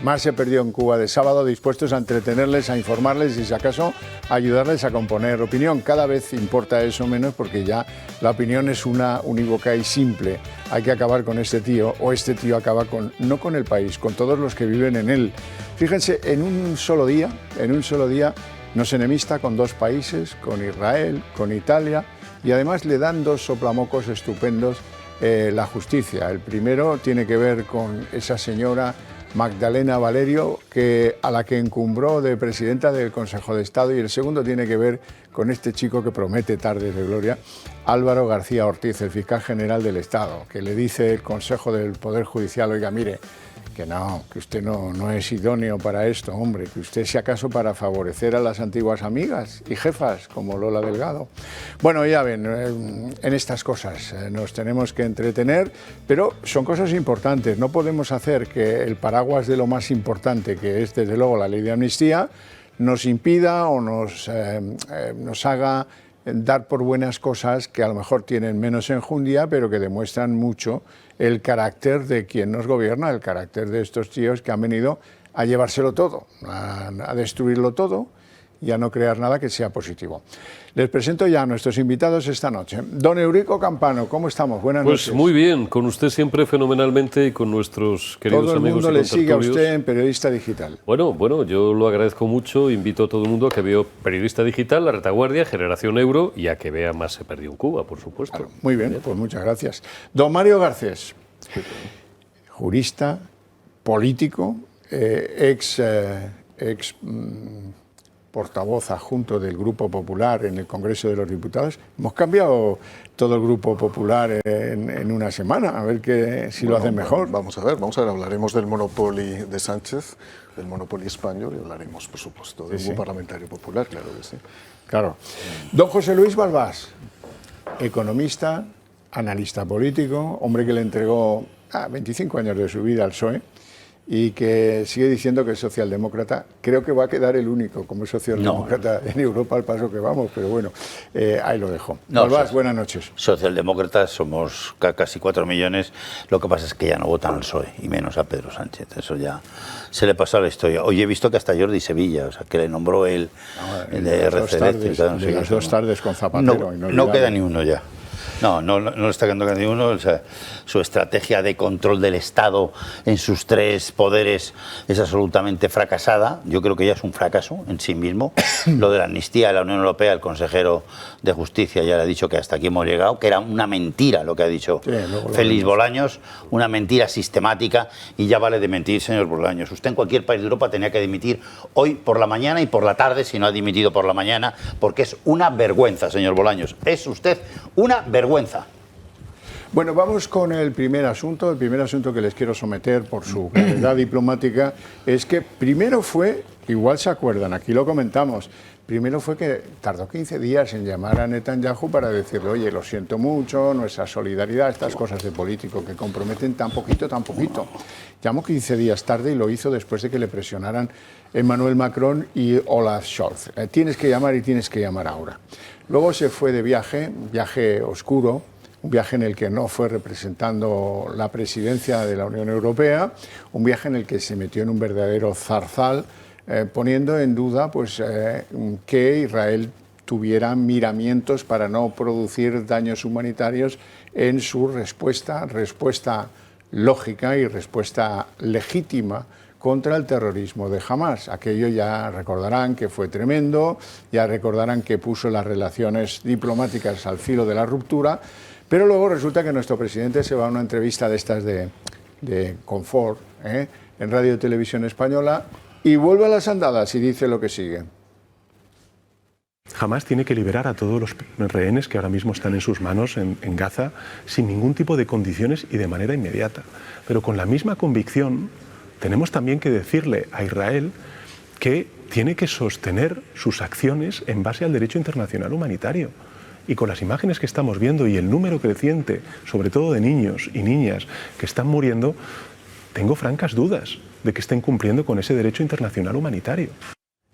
más se perdió en Cuba de sábado, dispuestos a entretenerles, a informarles y, si acaso, a ayudarles a componer opinión. Cada vez importa eso menos porque ya la opinión es una unívoca y simple. Hay que acabar con este tío, o este tío acaba con, no con el país, con todos los que viven en él. Fíjense, en un solo día, nos enemista con dos países, con Israel, con Italia, y además le dan dos soplamocos estupendos la justicia. El primero tiene que ver con esa señora Magdalena Valerio, a la que encumbró de presidenta del Consejo de Estado, y el segundo tiene que ver con este chico que promete tardes de gloria, Álvaro García Ortiz, el fiscal general del Estado, que le dice el Consejo del Poder Judicial: oiga, mire, que no, que usted no es idóneo para esto, hombre, que usted sea acaso para favorecer a las antiguas amigas y jefas como Lola Delgado. Bueno, ya ven, en estas cosas nos tenemos que entretener, pero son cosas importantes. No podemos hacer que el paraguas de lo más importante, que es desde luego la ley de amnistía, nos impida o nos haga dar por buenas cosas que a lo mejor tienen menos enjundia, pero que demuestran mucho el carácter de quien nos gobierna, el carácter de estos tíos que han venido a llevárselo todo, a destruirlo todo y a no crear nada que sea positivo. Les presento ya a nuestros invitados esta noche. Don Eurico Campano, ¿cómo estamos? Buenas noches. Pues muy bien, con usted siempre fenomenalmente y con nuestros queridos amigos y contertulios. Todo el mundo le sigue a usted en Periodista Digital. Bueno, yo lo agradezco mucho, invito a todo el mundo a que vea Periodista Digital, La Retaguardia, Generación Euro, y a que vea Más se perdió en Cuba, por supuesto. Claro, muy bien, pues muchas gracias. Don Mario Garcés, jurista, político, ex portavoz adjunto del Grupo Popular en el Congreso de los Diputados. Hemos cambiado todo el Grupo Popular en una semana, a ver si lo hacen mejor. Vamos a ver, hablaremos del Monopoly de Sánchez, del Monopoly español, y hablaremos, por supuesto, del Grupo Parlamentario Popular, claro que sí. Claro. Don José Luis Balbás, economista, analista político, hombre que le entregó 25 años de su vida al PSOE, y que sigue diciendo que es socialdemócrata. Creo que va a quedar el único como socialdemócrata en Europa al paso que vamos, pero bueno, ahí lo dejo. Balbás, buenas noches. Socialdemócratas somos casi 4 millones, lo que pasa es que ya no votan al PSOE, y menos a Pedro Sánchez, eso ya se le pasó a la historia. Hoy he visto que hasta Jordi Sevilla, o sea, que le nombró él de RC Eléctrica. De las dos tardes con Zapatero. No queda ni uno ya. No le está quedando ni uno. O sea, su estrategia de control del Estado en sus tres poderes es absolutamente fracasada. Yo creo que ya es un fracaso en sí mismo. Lo de la amnistía de la Unión Europea, el consejero de Justicia ya le ha dicho que hasta aquí hemos llegado, que era una mentira lo que ha dicho Félix Bolaños, una mentira sistemática, y ya vale de mentir, señor Bolaños. Usted en cualquier país de Europa tenía que dimitir hoy por la mañana y por la tarde, si no ha dimitido por la mañana, porque es una vergüenza, señor Bolaños. Es usted una vergüenza. Bueno, vamos con el primer asunto. El primer asunto que les quiero someter por su calidad diplomática es que primero fue, igual se acuerdan, aquí lo comentamos, primero fue que tardó 15 días en llamar a Netanyahu para decirle: oye, lo siento mucho, nuestra solidaridad, estas cosas de político que comprometen tan poquito. Llamó 15 días tarde, y lo hizo después de que le presionaran Emmanuel Macron y Olaf Scholz. Tienes que llamar y tienes que llamar ahora. Luego se fue de viaje oscuro, un viaje en el que no fue representando la presidencia de la Unión Europea, un viaje en el que se metió en un verdadero zarzal, poniendo en duda que Israel tuviera miramientos para no producir daños humanitarios en su respuesta lógica y respuesta legítima contra el terrorismo de Hamás. Aquello ya recordarán que fue tremendo, ya recordarán que puso las relaciones diplomáticas al filo de la ruptura, pero luego resulta que nuestro presidente se va a una entrevista de estas de confort, en Radio y Televisión Española, y vuelve a las andadas y dice lo que sigue. Hamás tiene que liberar a todos los rehenes que ahora mismo están en sus manos en Gaza, sin ningún tipo de condiciones y de manera inmediata. Pero con la misma convicción tenemos también que decirle a Israel que tiene que sostener sus acciones en base al derecho internacional humanitario. Y con las imágenes que estamos viendo y el número creciente, sobre todo de niños y niñas que están muriendo, tengo francas dudas de que estén cumpliendo con ese derecho internacional humanitario.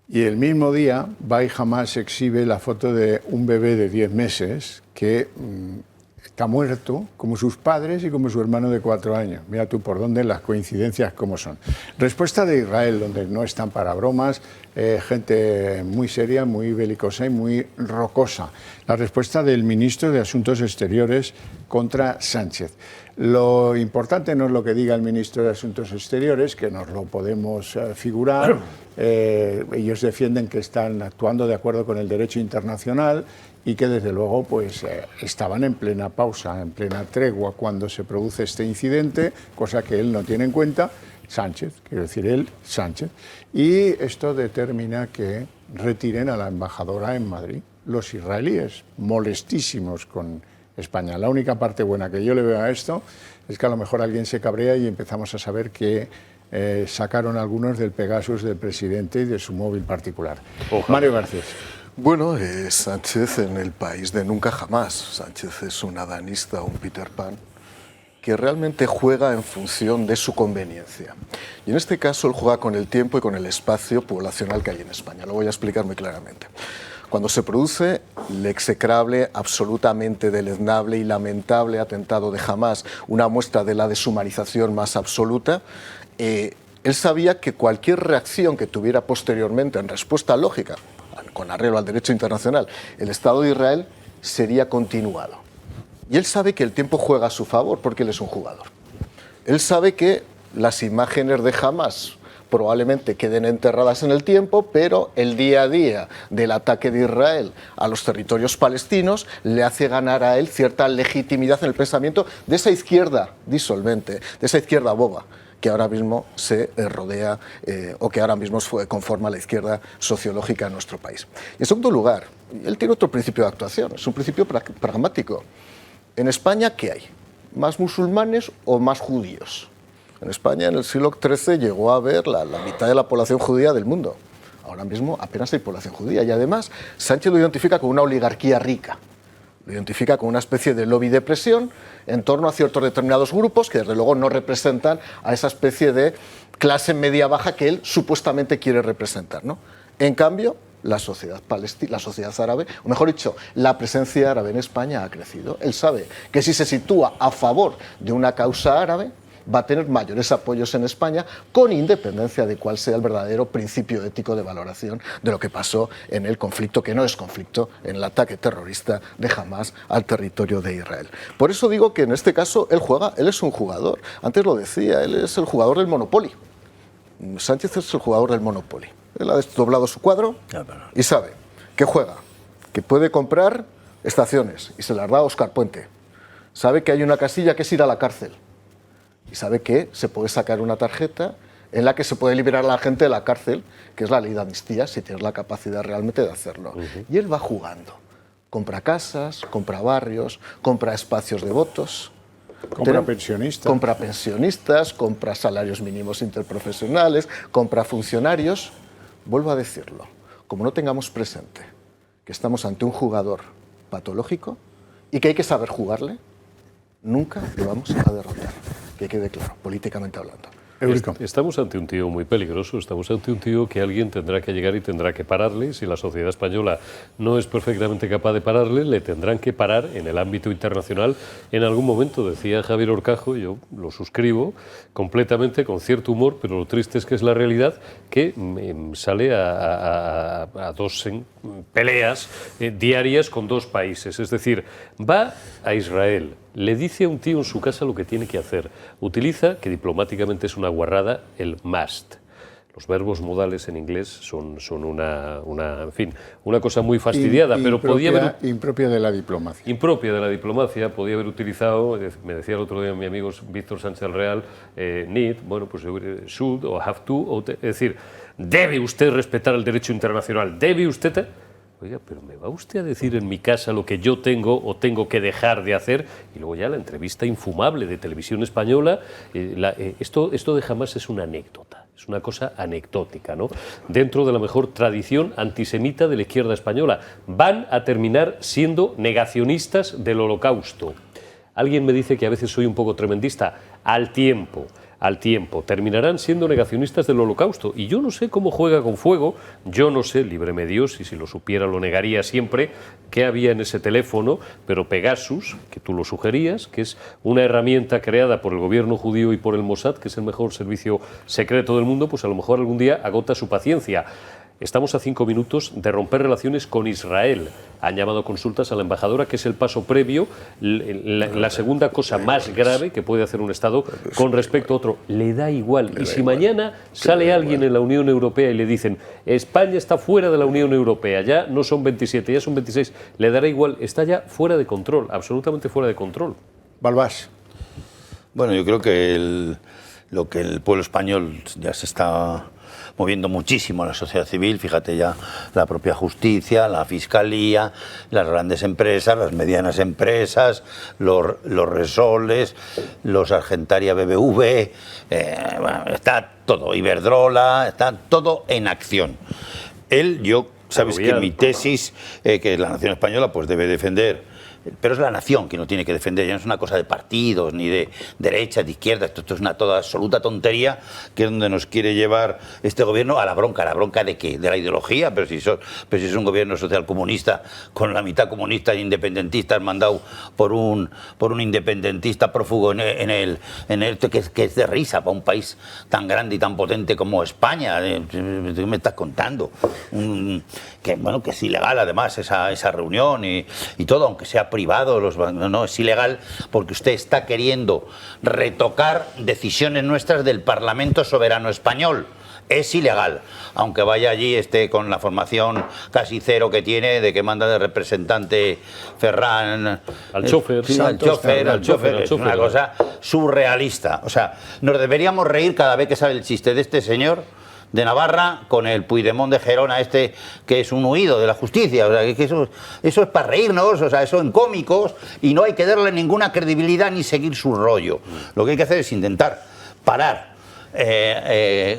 Y el mismo día, va y Hamás exhibe la foto de un bebé de 10 meses que está muerto, como sus padres y como su hermano de 4 años. Mira tú por dónde las coincidencias cómo son. Respuesta de Israel, donde no están para bromas, gente muy seria, muy belicosa y muy rocosa. La respuesta del ministro de Asuntos Exteriores contra Sánchez. Lo importante no es lo que diga el ministro de Asuntos Exteriores, que nos lo podemos figurar. Ellos defienden que están actuando de acuerdo con el derecho internacional y que desde luego pues, estaban en plena pausa, en plena tregua cuando se produce este incidente, cosa que él no tiene en cuenta, Sánchez, quiero decir él, Sánchez. Y esto determina que retiren a la embajadora en Madrid. Los israelíes, molestísimos con España. La única parte buena que yo le veo a esto es que a lo mejor alguien se cabrea y empezamos a saber que sacaron algunos del Pegasus del presidente y de su móvil particular. Ojalá. Mario Garcés. Bueno, Sánchez en el país de nunca jamás. Sánchez es un adanista, un Peter Pan, que realmente juega en función de su conveniencia. Y en este caso él juega con el tiempo y con el espacio poblacional que hay en España. Lo voy a explicar muy claramente. Cuando se produce el execrable, absolutamente deleznable y lamentable atentado de Hamás, una muestra de la deshumanización más absoluta, él sabía que cualquier reacción que tuviera posteriormente en respuesta lógica, con arreglo al derecho internacional, el Estado de Israel sería continuado. Y él sabe que el tiempo juega a su favor porque él es un jugador. Él sabe que las imágenes de Hamás probablemente queden enterradas en el tiempo, pero el día a día del ataque de Israel a los territorios palestinos le hace ganar a él cierta legitimidad en el pensamiento de esa izquierda disolvente, de esa izquierda boba, que ahora mismo se rodea o que ahora mismo conforma la izquierda sociológica en nuestro país. Y en segundo lugar, él tiene otro principio de actuación, es un principio pragmático. En España, ¿qué hay? ¿Más musulmanes o más judíos? En España, en el siglo XIII, llegó a haber la mitad de la población judía del mundo. Ahora mismo apenas hay población judía. Y además, Sánchez lo identifica con una oligarquía rica. Lo identifica con una especie de lobby de presión en torno a ciertos determinados grupos que, desde luego, no representan a esa especie de clase media-baja que él supuestamente quiere representar, ¿no? En cambio, la sociedad árabe, o mejor dicho, la presencia árabe en España ha crecido. Él sabe que si se sitúa a favor de una causa árabe, va a tener mayores apoyos en España, con independencia de cuál sea el verdadero principio ético de valoración de lo que pasó en el conflicto, que no es conflicto, en el ataque terrorista de Hamás al territorio de Israel. Por eso digo que en este caso él es un jugador. Antes lo decía, él es el jugador del Monopoly. Sánchez es el jugador del Monopoly. Él ha desdoblado su cuadro y sabe que juega, que puede comprar estaciones y se las da a Óscar Puente. Sabe que hay una casilla que es ir a la cárcel. Y sabe que se puede sacar una tarjeta en la que se puede liberar a la gente de la cárcel, que es la ley de amnistía, si tienes la capacidad realmente de hacerlo. Y él va jugando. Compra casas, compra barrios, compra espacios de votos. Compra pensionistas. Compra pensionistas, compra salarios mínimos interprofesionales, compra funcionarios. Vuelvo a decirlo, como no tengamos presente que estamos ante un jugador patológico y que hay que saber jugarle, nunca lo vamos a derrotar. Que quede claro, políticamente hablando. Estamos ante un tío muy peligroso, estamos ante un tío que alguien tendrá que llegar y tendrá que pararle. Si la sociedad española no es perfectamente capaz de pararle, le tendrán que parar en el ámbito internacional en algún momento. Decía Javier Horcajo, yo lo suscribo completamente, con cierto humor, pero lo triste es que es la realidad, que sale a dos peleas diarias con dos países. Es decir, va a Israel, le dice a un tío en su casa lo que tiene que hacer. Utiliza, que diplomáticamente es una guarrada, el must. Los verbos modales en inglés son en fin, una cosa muy fastidiada, pero podía haber... Impropia de la diplomacia. Impropia de la diplomacia, podía haber utilizado, me decía el otro día mi amigo Víctor Sánchez Real, need, bueno, pues should o have to, es decir, debe usted respetar el derecho internacional, debe usted... Oiga, pero ¿me va usted a decir en mi casa lo que yo tengo o tengo que dejar de hacer? Y luego ya la entrevista infumable de Televisión Española. Esto de Hamás es una anécdota, es una cosa anecdótica, ¿no? Dentro de la mejor tradición antisemita de la izquierda española. Van a terminar siendo negacionistas del Holocausto. Alguien me dice que a veces soy un poco tremendista. Al tiempo. al tiempo. Terminarán siendo negacionistas del Holocausto. Y yo no sé cómo juega con fuego, yo no sé, líbreme Dios, y si lo supiera lo negaría siempre, qué había en ese teléfono, pero Pegasus, que tú lo sugerías, que es una herramienta creada por el gobierno judío y por el Mossad, que es el mejor servicio secreto del mundo, pues a lo mejor algún día agota su paciencia. Estamos a 5 minutos de romper relaciones con Israel. Han llamado consultas a la embajadora, que es el paso previo, la segunda cosa más grave que puede hacer un Estado con respecto a otro. Le da igual. Y si mañana sale alguien en la Unión Europea y le dicen España está fuera de la Unión Europea, ya no son 27, ya son 26, le dará igual. Está ya fuera de control, absolutamente fuera de control. Balbás. Bueno, yo creo que lo que el pueblo español ya se está moviendo muchísimo, la sociedad civil, fíjate ya, la propia justicia, la fiscalía, las grandes empresas, las medianas empresas, los Resoles, los Argentaria BBV, bueno, está todo, Iberdrola, está todo en acción. Sabes que mi tesis, que la nación española pues debe defender, pero es la nación que no tiene que defender, ya no es una cosa de partidos, ni de derecha, de izquierda, esto es una toda absoluta tontería, que es donde nos quiere llevar este gobierno a la bronca ¿de qué? De la ideología, pero si es un gobierno socialcomunista, con la mitad comunista e independentista, mandado por un independentista prófugo en el que es de risa para un país tan grande y tan potente como España. ¿Qué me estás contando? Que bueno, que es ilegal además esa reunión y todo, aunque sea privado, no, es ilegal porque usted está queriendo retocar decisiones nuestras del Parlamento Soberano Español. Es ilegal, aunque vaya allí con la formación casi cero que tiene, de que manda de representante Ferran al chofer, sí, al chofer, es una cosa surrealista. O sea, nos deberíamos reír cada vez que sale el chiste de este señor de Navarra con el Puigdemont de Gerona, que es un huido de la justicia. O sea, que eso es para reírnos, o sea, eso en cómicos, y no hay que darle ninguna credibilidad ni seguir su rollo. Lo que hay que hacer es intentar parar el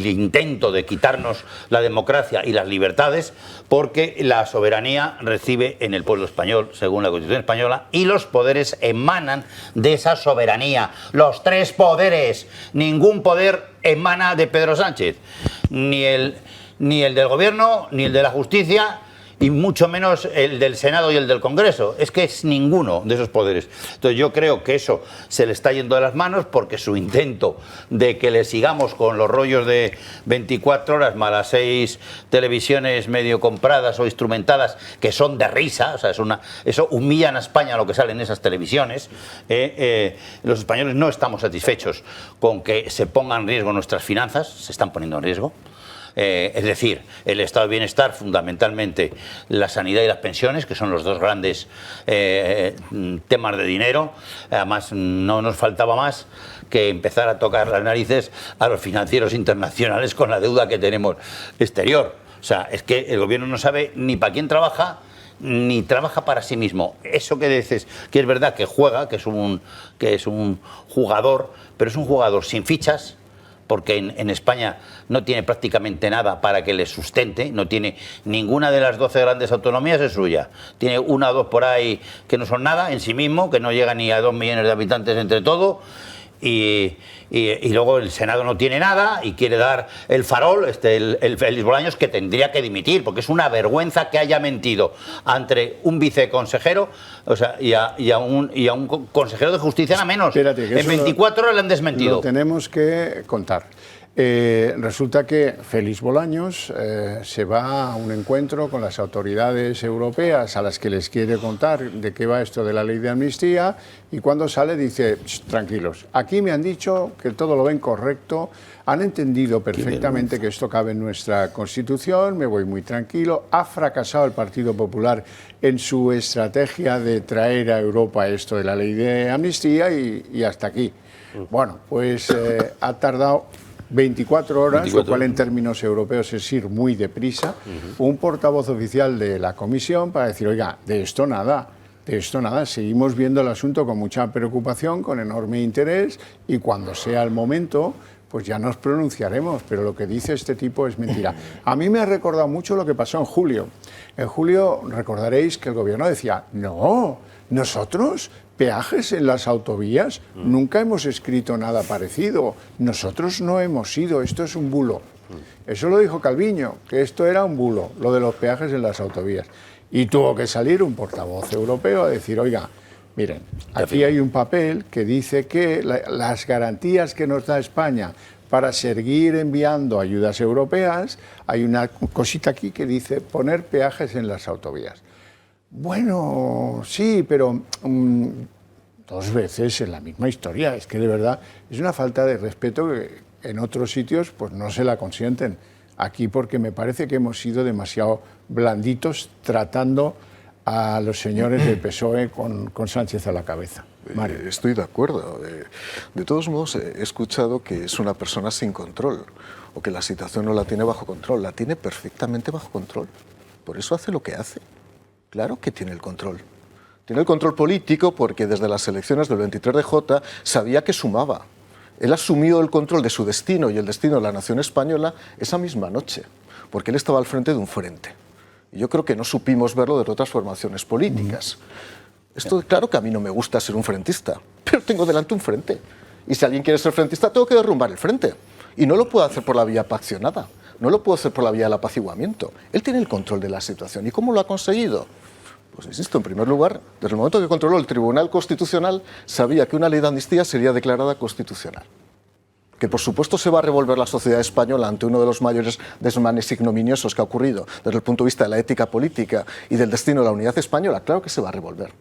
intento de quitarnos la democracia y las libertades, porque la soberanía reside en el pueblo español, según la Constitución española, y los poderes emanan de esa soberanía. Los 3 poderes, ningún poder emana de Pedro Sánchez, ni el del gobierno, ni el de la justicia, y mucho menos el del Senado y el del Congreso. Es que es ninguno de esos poderes. Entonces yo creo que eso se le está yendo de las manos, porque su intento de que le sigamos con los rollos de 24 horas más las 6 televisiones medio compradas o instrumentadas, que son de risa, o sea, eso humillan a España lo que sale en esas televisiones. Los españoles no estamos satisfechos con que se pongan en riesgo nuestras finanzas, se están poniendo en riesgo. Es decir, el estado de bienestar, fundamentalmente la sanidad y las pensiones, que son los dos grandes temas de dinero. Además, no nos faltaba más que empezar a tocar las narices a los financieros internacionales con la deuda que tenemos exterior. O sea, es que el gobierno no sabe ni para quién trabaja, ni trabaja para sí mismo. Eso que dices, que es verdad que juega, que es un jugador, pero es un jugador sin fichas, porque en España no tiene prácticamente nada para que le sustente, no tiene ninguna de las 12 grandes autonomías es suya. Tiene 1 o 2 por ahí que no son nada en sí mismo, que no llega ni a 2 millones de habitantes entre todo, y luego el Senado no tiene nada y quiere dar el farol, el Félix Bolaños, que tendría que dimitir, porque es una vergüenza que haya mentido ante un viceconsejero, o sea, y a un consejero de justicia nada menos. Espérate, que en 24 horas le han desmentido. Lo tenemos que contar. Resulta que Félix Bolaños se va a un encuentro con las autoridades europeas a las que les quiere contar de qué va esto de la ley de amnistía, y cuando sale dice, tranquilos, aquí me han dicho que todo lo ven correcto, han entendido perfectamente que esto cabe en nuestra Constitución, me voy muy tranquilo. Ha fracasado el Partido Popular en su estrategia de traer a Europa esto de la ley de amnistía y hasta aquí. Bueno, pues ha tardado 24 horas, lo cual en términos europeos es ir muy deprisa, un portavoz oficial de la Comisión para decir, oiga, de esto nada, seguimos viendo el asunto con mucha preocupación, con enorme interés, y cuando sea el momento, pues ya nos pronunciaremos, pero lo que dice este tipo es mentira. A mí me ha recordado mucho lo que pasó en julio. En julio recordaréis que el gobierno decía, no, Nosotros, peajes en las autovías, nunca hemos escrito nada parecido. Nosotros no hemos sido, esto es un bulo. Eso lo dijo Calviño, que esto era un bulo, lo de los peajes en las autovías. Y tuvo que salir un portavoz europeo a decir, oiga, miren, aquí hay un papel que dice que las garantías que nos da España para seguir enviando ayudas europeas, hay una cosita aquí que dice poner peajes en las autovías. Bueno, sí, pero 2 veces en la misma historia. Es que de verdad es una falta de respeto que en otros sitios pues no se la consienten. Aquí porque me parece que hemos sido demasiado blanditos tratando a los señores del PSOE con Sánchez a la cabeza. Mario. Estoy de acuerdo. De todos modos, he escuchado que es una persona sin control o que la situación no la tiene bajo control. La tiene perfectamente bajo control. Por eso hace lo que hace. Claro que tiene el control. Tiene el control político porque desde las elecciones del 23 de Jota sabía que sumaba. Él asumió el control de su destino y el destino de la nación española esa misma noche, porque él estaba al frente de un frente. Y yo creo que no supimos verlo de otras formaciones políticas. Esto, claro que a mí no me gusta ser un frentista, pero tengo delante un frente. Y si alguien quiere ser frentista, tengo que derrumbar el frente. Y no lo puedo hacer por la vía paccionada, no lo puedo hacer por la vía del apaciguamiento. Él tiene el control de la situación. ¿Y cómo lo ha conseguido? Pues insisto, en primer lugar, desde el momento que controló el Tribunal Constitucional, sabía que una ley de amnistía sería declarada constitucional. Que por supuesto se va a revolver la sociedad española ante uno de los mayores desmanes ignominiosos que ha ocurrido desde el punto de vista de la ética política y del destino de la unidad española. Claro que se va a revolver.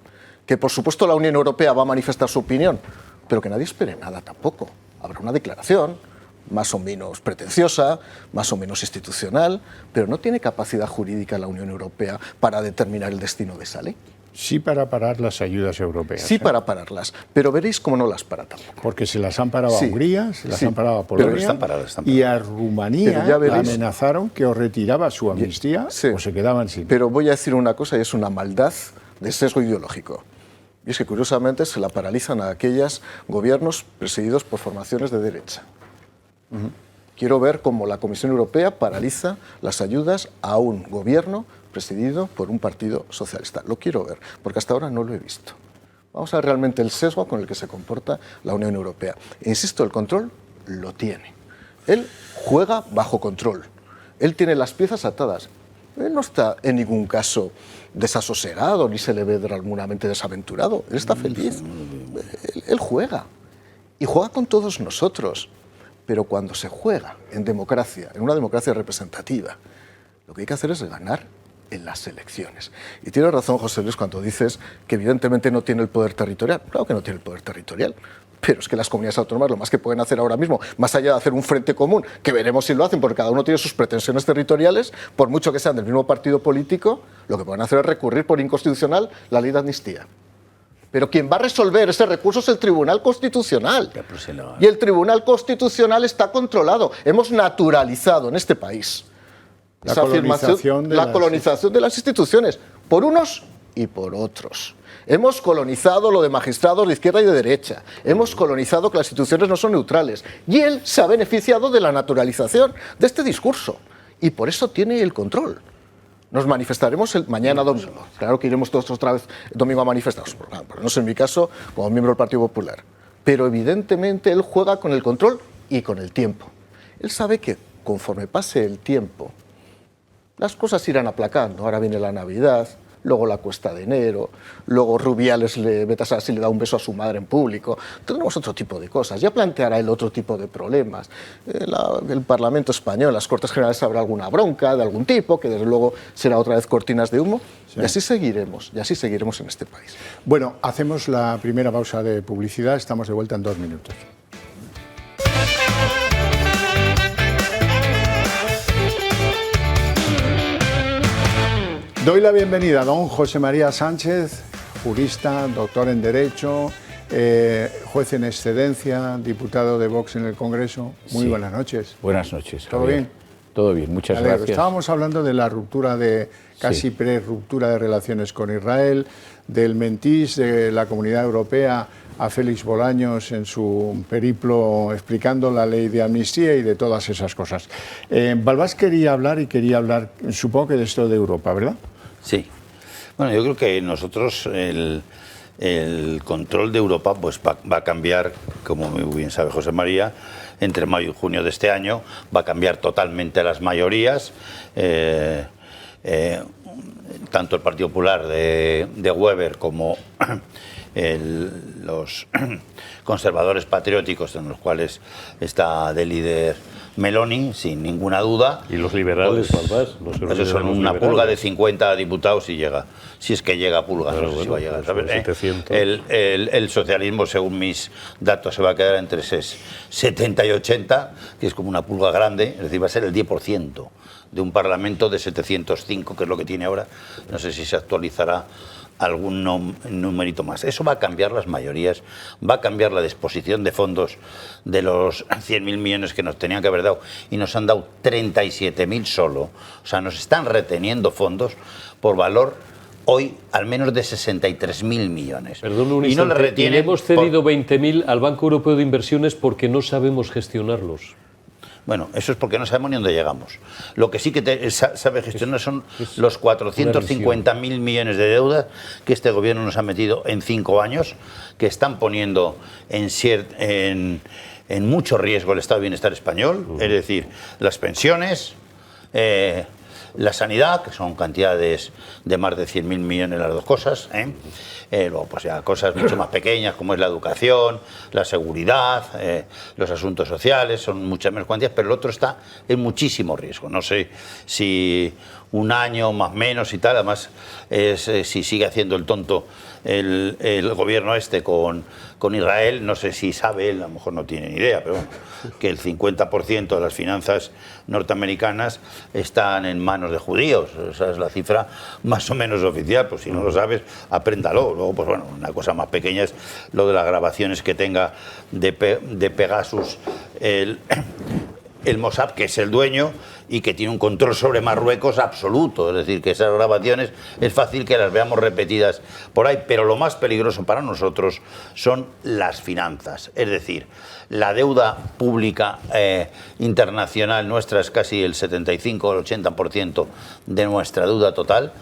Que por supuesto la Unión Europea va a manifestar su opinión, pero que nadie espere nada tampoco. Habrá una declaración, más o menos pretenciosa, más o menos institucional, pero no tiene capacidad jurídica la Unión Europea para determinar el destino de esa ley. Sí para parar las ayudas europeas. Sí para pararlas, pero veréis cómo no las para tampoco. Porque se las han parado a Hungría, se las han parado a pero Polonia están paradas. y a Rumanía ya veréis, la amenazaron que o retiraba su amnistía o se quedaban sin. Pero voy a decir una cosa y es una maldad de sesgo ideológico. Y es que curiosamente se la paralizan a aquellos gobiernos presididos por formaciones de derecha. Quiero ver cómo la Comisión Europea paraliza las ayudas a un gobierno presidido por un partido socialista. Lo quiero ver, porque hasta ahora no lo he visto. Vamos a ver realmente el sesgo con el que se comporta la Unión Europea. Insisto, el control lo tiene. Él juega bajo control. Él tiene las piezas atadas. Él no está en ningún caso desasosegado, ni se le ve realmente desaventurado. Él está feliz. Él juega. Y juega con todos nosotros. Pero cuando se juega en democracia, en una democracia representativa, lo que hay que hacer es ganar en las elecciones. Y tiene razón José Luis cuando dices que evidentemente no tiene el poder territorial. Claro que no tiene el poder territorial, pero es que las comunidades autónomas lo más que pueden hacer ahora mismo, más allá de hacer un frente común, que veremos si lo hacen porque cada uno tiene sus pretensiones territoriales, por mucho que sean del mismo partido político, lo que pueden hacer es recurrir por inconstitucional la ley de amnistía. Pero quien va a resolver ese recurso es el Tribunal Constitucional. Y el Tribunal Constitucional está controlado. Hemos naturalizado en este país la colonización de las instituciones, por unos y por otros. Hemos colonizado lo de magistrados de izquierda y de derecha. Hemos colonizado que las instituciones no son neutrales. Y él se ha beneficiado de la naturalización de este discurso. Y por eso tiene el control. Nos manifestaremos mañana domingo. Claro que iremos todos otra vez domingo a manifestarnos. Por no sé en mi caso, como miembro del Partido Popular. Pero evidentemente él juega con el control y con el tiempo. Él sabe que conforme pase el tiempo, las cosas irán aplacando. Ahora viene la Navidad, luego la cuesta de enero, luego Rubiales le da un beso a su madre en público. Tendremos otro tipo de cosas. Ya planteará él otro tipo de problemas. El Parlamento español, las Cortes Generales, habrá alguna bronca de algún tipo, que desde luego será otra vez cortinas de humo. Sí. Y así seguiremos en este país. Bueno, hacemos la primera pausa de publicidad. Estamos de vuelta en 2 minutos. Doy la bienvenida a don José María Sánchez, jurista, doctor en Derecho, juez en excedencia, diputado de Vox en el Congreso. Muy buenas noches. Buenas noches. ¿Todo bien? Todo bien, muchas gracias. Estábamos hablando de la ruptura casi pre-ruptura de relaciones con Israel, del mentís de la Comunidad Europea a Félix Bolaños en su periplo explicando la ley de amnistía y de todas esas cosas. Balbás quería hablar, supongo que de esto de Europa, ¿verdad? Sí. Bueno, yo creo que nosotros el control de Europa pues va a cambiar, como muy bien sabe José María, entre mayo y junio de este año, va a cambiar totalmente las mayorías. Tanto el Partido Popular de Weber como los conservadores patrióticos, en los cuales está de líder Meloni, sin ninguna duda. Y los liberales, pues, eso son una pulga de 50 diputados si llega, si es que llega a pulgas, bueno, no sé si va a llegar, ¿sabes? 700. El socialismo, según mis datos, se va a quedar entre 70 y 80, que es como una pulga grande, es decir, va a ser el 10% de un parlamento de 705, que es lo que tiene ahora. No sé si se actualizará algún numerito más. Eso va a cambiar las mayorías, va a cambiar la disposición de fondos de los 100.000 millones que nos tenían que haber dado, y nos han dado 37.000 solo. O sea, nos están reteniendo fondos por valor hoy al menos de 63.000 millones. Perdón un y no le instante, retienen y le hemos cedido 20.000 al Banco Europeo de Inversiones porque no sabemos gestionarlos. Bueno, eso es porque no sabemos ni dónde llegamos. Lo que sí que sabe gestionar son los 450.000 millones de deudas que este gobierno nos ha metido en 5 años, que están poniendo en mucho riesgo el estado de bienestar español, es decir, las pensiones, la sanidad, que son cantidades de más de 100.000 millones las dos cosas, luego pues ya cosas mucho más pequeñas como es la educación, la seguridad, los asuntos sociales, son muchas menos cuantías, pero el otro está en muchísimo riesgo. No sé si un año más menos y tal, además si sigue haciendo el tonto el gobierno con Israel, no sé si sabe él, a lo mejor no tiene ni idea, pero bueno, que el 50% de las finanzas norteamericanas están en manos de judíos. Esa es la cifra más o menos oficial, pues si no lo sabes, apréndalo. Luego, pues bueno, una cosa más pequeña es lo de las grabaciones que tenga de Pegasus el Mossad, que es el dueño y que tiene un control sobre Marruecos absoluto. Es decir, que esas grabaciones es fácil que las veamos repetidas por ahí, pero lo más peligroso para nosotros son las finanzas. Es decir, la deuda pública internacional nuestra es casi el 75 o el 80% de nuestra deuda total,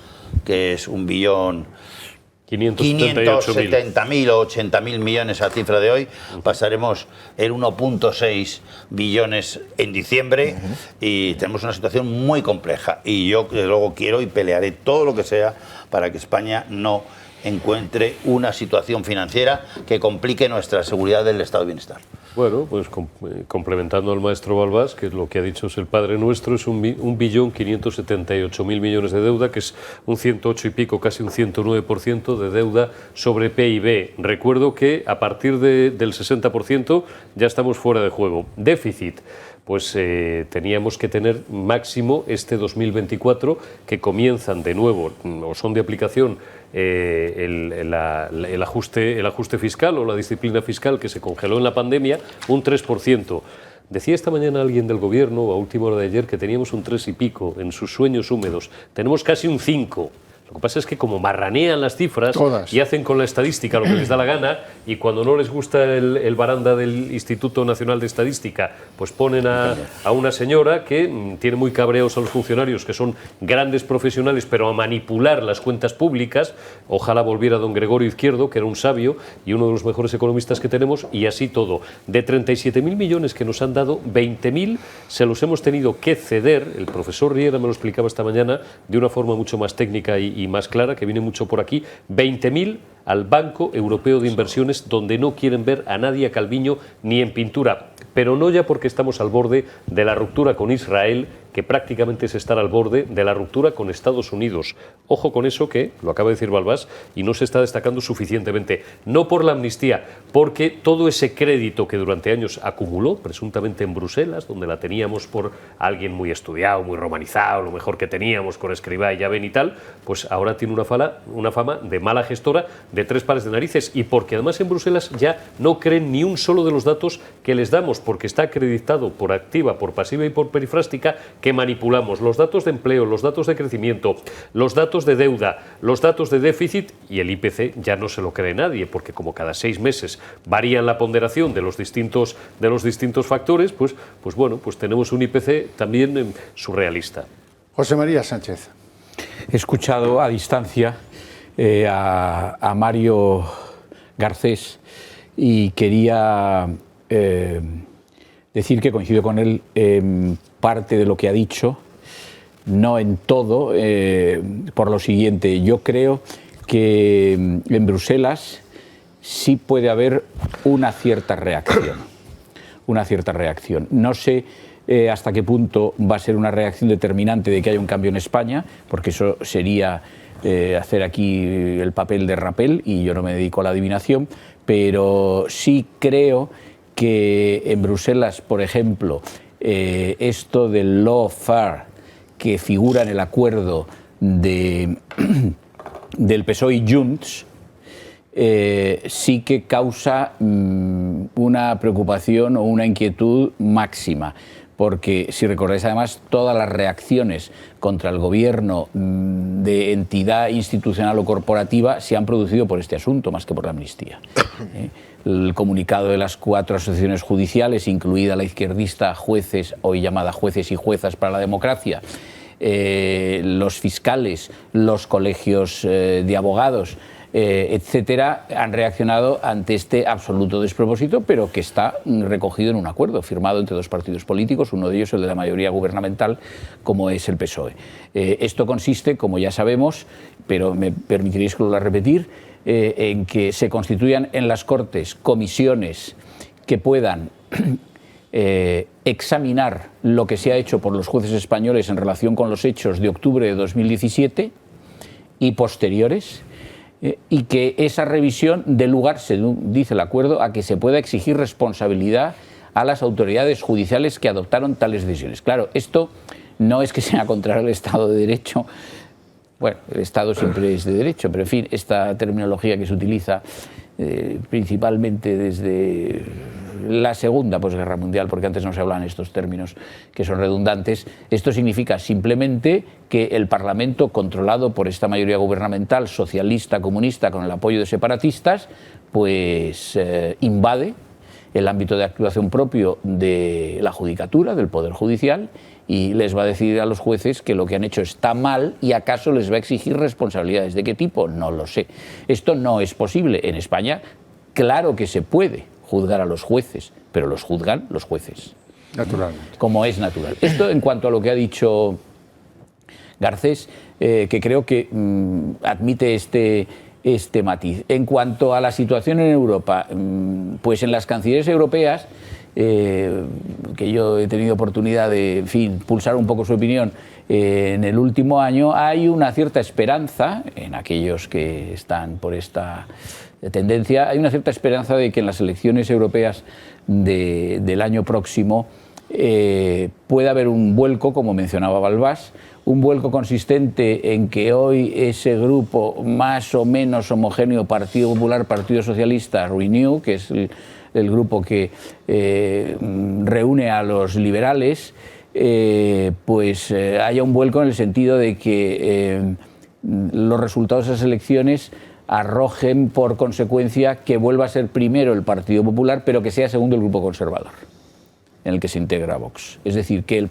que es 1.570.000 o 80.000 millones a cifra de hoy. Pasaremos el 1.6 billones en diciembre y tenemos una situación muy compleja. Y yo, desde luego, quiero y pelearé todo lo que sea para que España no encuentre una situación financiera que complique nuestra seguridad del estado de bienestar. Bueno, pues complementando al maestro Balbás, que lo que ha dicho es el Padre Nuestro, es 1.578.000 millones de deuda, que es un 108 y pico, casi un 109% de deuda sobre PIB. Recuerdo que a partir del 60% ya estamos fuera de juego. Déficit, pues teníamos que tener máximo este 2024, que comienzan de nuevo, o son de aplicación, el ajuste fiscal o la disciplina fiscal que se congeló en la pandemia, un 3%. Decía esta mañana alguien del gobierno, a última hora de ayer, que teníamos un 3 y pico en sus sueños húmedos. Tenemos casi un 5. Lo que pasa es que como marranean las cifras todas, y hacen con la estadística lo que les da la gana, y cuando no les gusta el baranda del Instituto Nacional de Estadística, pues ponen a una señora que tiene muy cabreados a los funcionarios, que son grandes profesionales, pero a manipular las cuentas públicas. Ojalá volviera don Gregorio Izquierdo, que era un sabio y uno de los mejores economistas que tenemos, y así todo. De 37.000 millones que nos han dado, 20.000 se los hemos tenido que ceder. El profesor Riera me lo explicaba esta mañana de una forma mucho más técnica y más clara, que viene mucho por aquí. 20.000 al Banco Europeo de Inversiones, donde no quieren ver a nadie, a Calviño, ni en pintura. Pero no ya porque estamos al borde de la ruptura con Israel, que prácticamente es estar al borde de la ruptura con Estados Unidos. Ojo con eso, que lo acaba de decir Balbás y no se está destacando suficientemente. No por la amnistía, porque todo ese crédito que durante años acumuló, presuntamente en Bruselas, donde la teníamos por alguien muy estudiado, muy romanizado, lo mejor que teníamos con Escribá y Llaven y tal, pues ahora tiene una fama de mala gestora, de 3 pares de narices, y porque además en Bruselas ya no creen ni un solo de los datos que les damos, porque está acreditado por activa, por pasiva y por perifrástica que manipulamos los datos de empleo, los datos de crecimiento, los datos de deuda, los datos de déficit, y el IPC ya no se lo cree nadie, porque como cada 6 meses varían la ponderación de los distintos factores, pues bueno, pues tenemos un IPC también surrealista. José María Sánchez. He escuchado a distancia a Mario Garcés y quería decir que coincido con él en parte de lo que ha dicho, no en todo, por lo siguiente. Yo creo que en Bruselas sí puede haber una cierta reacción. No sé hasta qué punto va a ser una reacción determinante de que haya un cambio en España, porque eso sería hacer aquí el papel de Rappel, y yo no me dedico a la adivinación, pero sí creo que en Bruselas, por ejemplo, esto del lawfare que figura en el acuerdo del PSOE y Junts, sí que causa una preocupación o una inquietud máxima, porque si recordáis además todas las reacciones contra el gobierno de entidad institucional o corporativa se han producido por este asunto más que por la amnistía. El comunicado de las 4 asociaciones judiciales, incluida la izquierdista Jueces, hoy llamada Jueces y Juezas para la Democracia, los fiscales, los colegios de abogados, etcétera, han reaccionado ante este absoluto despropósito, pero que está recogido en un acuerdo firmado entre 2 partidos políticos, uno de ellos el de la mayoría gubernamental, como es el PSOE. Esto consiste, como ya sabemos, pero me permitiréis que lo vuelva a repetir, en que se constituyan en las Cortes comisiones que puedan examinar lo que se ha hecho por los jueces españoles en relación con los hechos de octubre de 2017 y posteriores, y que esa revisión dé lugar, según dice el acuerdo, a que se pueda exigir responsabilidad a las autoridades judiciales que adoptaron tales decisiones. Claro, esto no es que sea contrario al Estado de Derecho. Bueno, el Estado siempre es de derecho, pero en fin, esta terminología que se utiliza principalmente desde la Segunda Posguerra Mundial, porque antes no se hablaban estos términos que son redundantes, esto significa simplemente que el Parlamento, controlado por esta mayoría gubernamental socialista, comunista, con el apoyo de separatistas, pues invade el ámbito de actuación propio de la judicatura, del Poder Judicial, y les va a decir a los jueces que lo que han hecho está mal y acaso les va a exigir responsabilidades. ¿De qué tipo? No lo sé. Esto no es posible. En España, claro que se puede juzgar a los jueces, pero los juzgan los jueces. Naturalmente. Como es natural. Esto en cuanto a lo que ha dicho Garcés, que creo que admite este matiz. En cuanto a la situación en Europa, pues en las cancillerías europeas, que yo he tenido oportunidad de, en fin, pulsar un poco su opinión en el último año, hay una cierta esperanza en aquellos que están por esta tendencia, hay una cierta esperanza de que en las elecciones europeas del año próximo pueda haber un vuelco, como mencionaba Balbás, un vuelco consistente en que hoy ese grupo más o menos homogéneo, Partido Popular, Partido Socialista, Renew, que es el grupo que reúne a los liberales, pues haya un vuelco en el sentido de que los resultados de esas elecciones arrojen por consecuencia que vuelva a ser primero el Partido Popular, pero que sea segundo el Grupo Conservador, en el que se integra Vox. Es decir, que el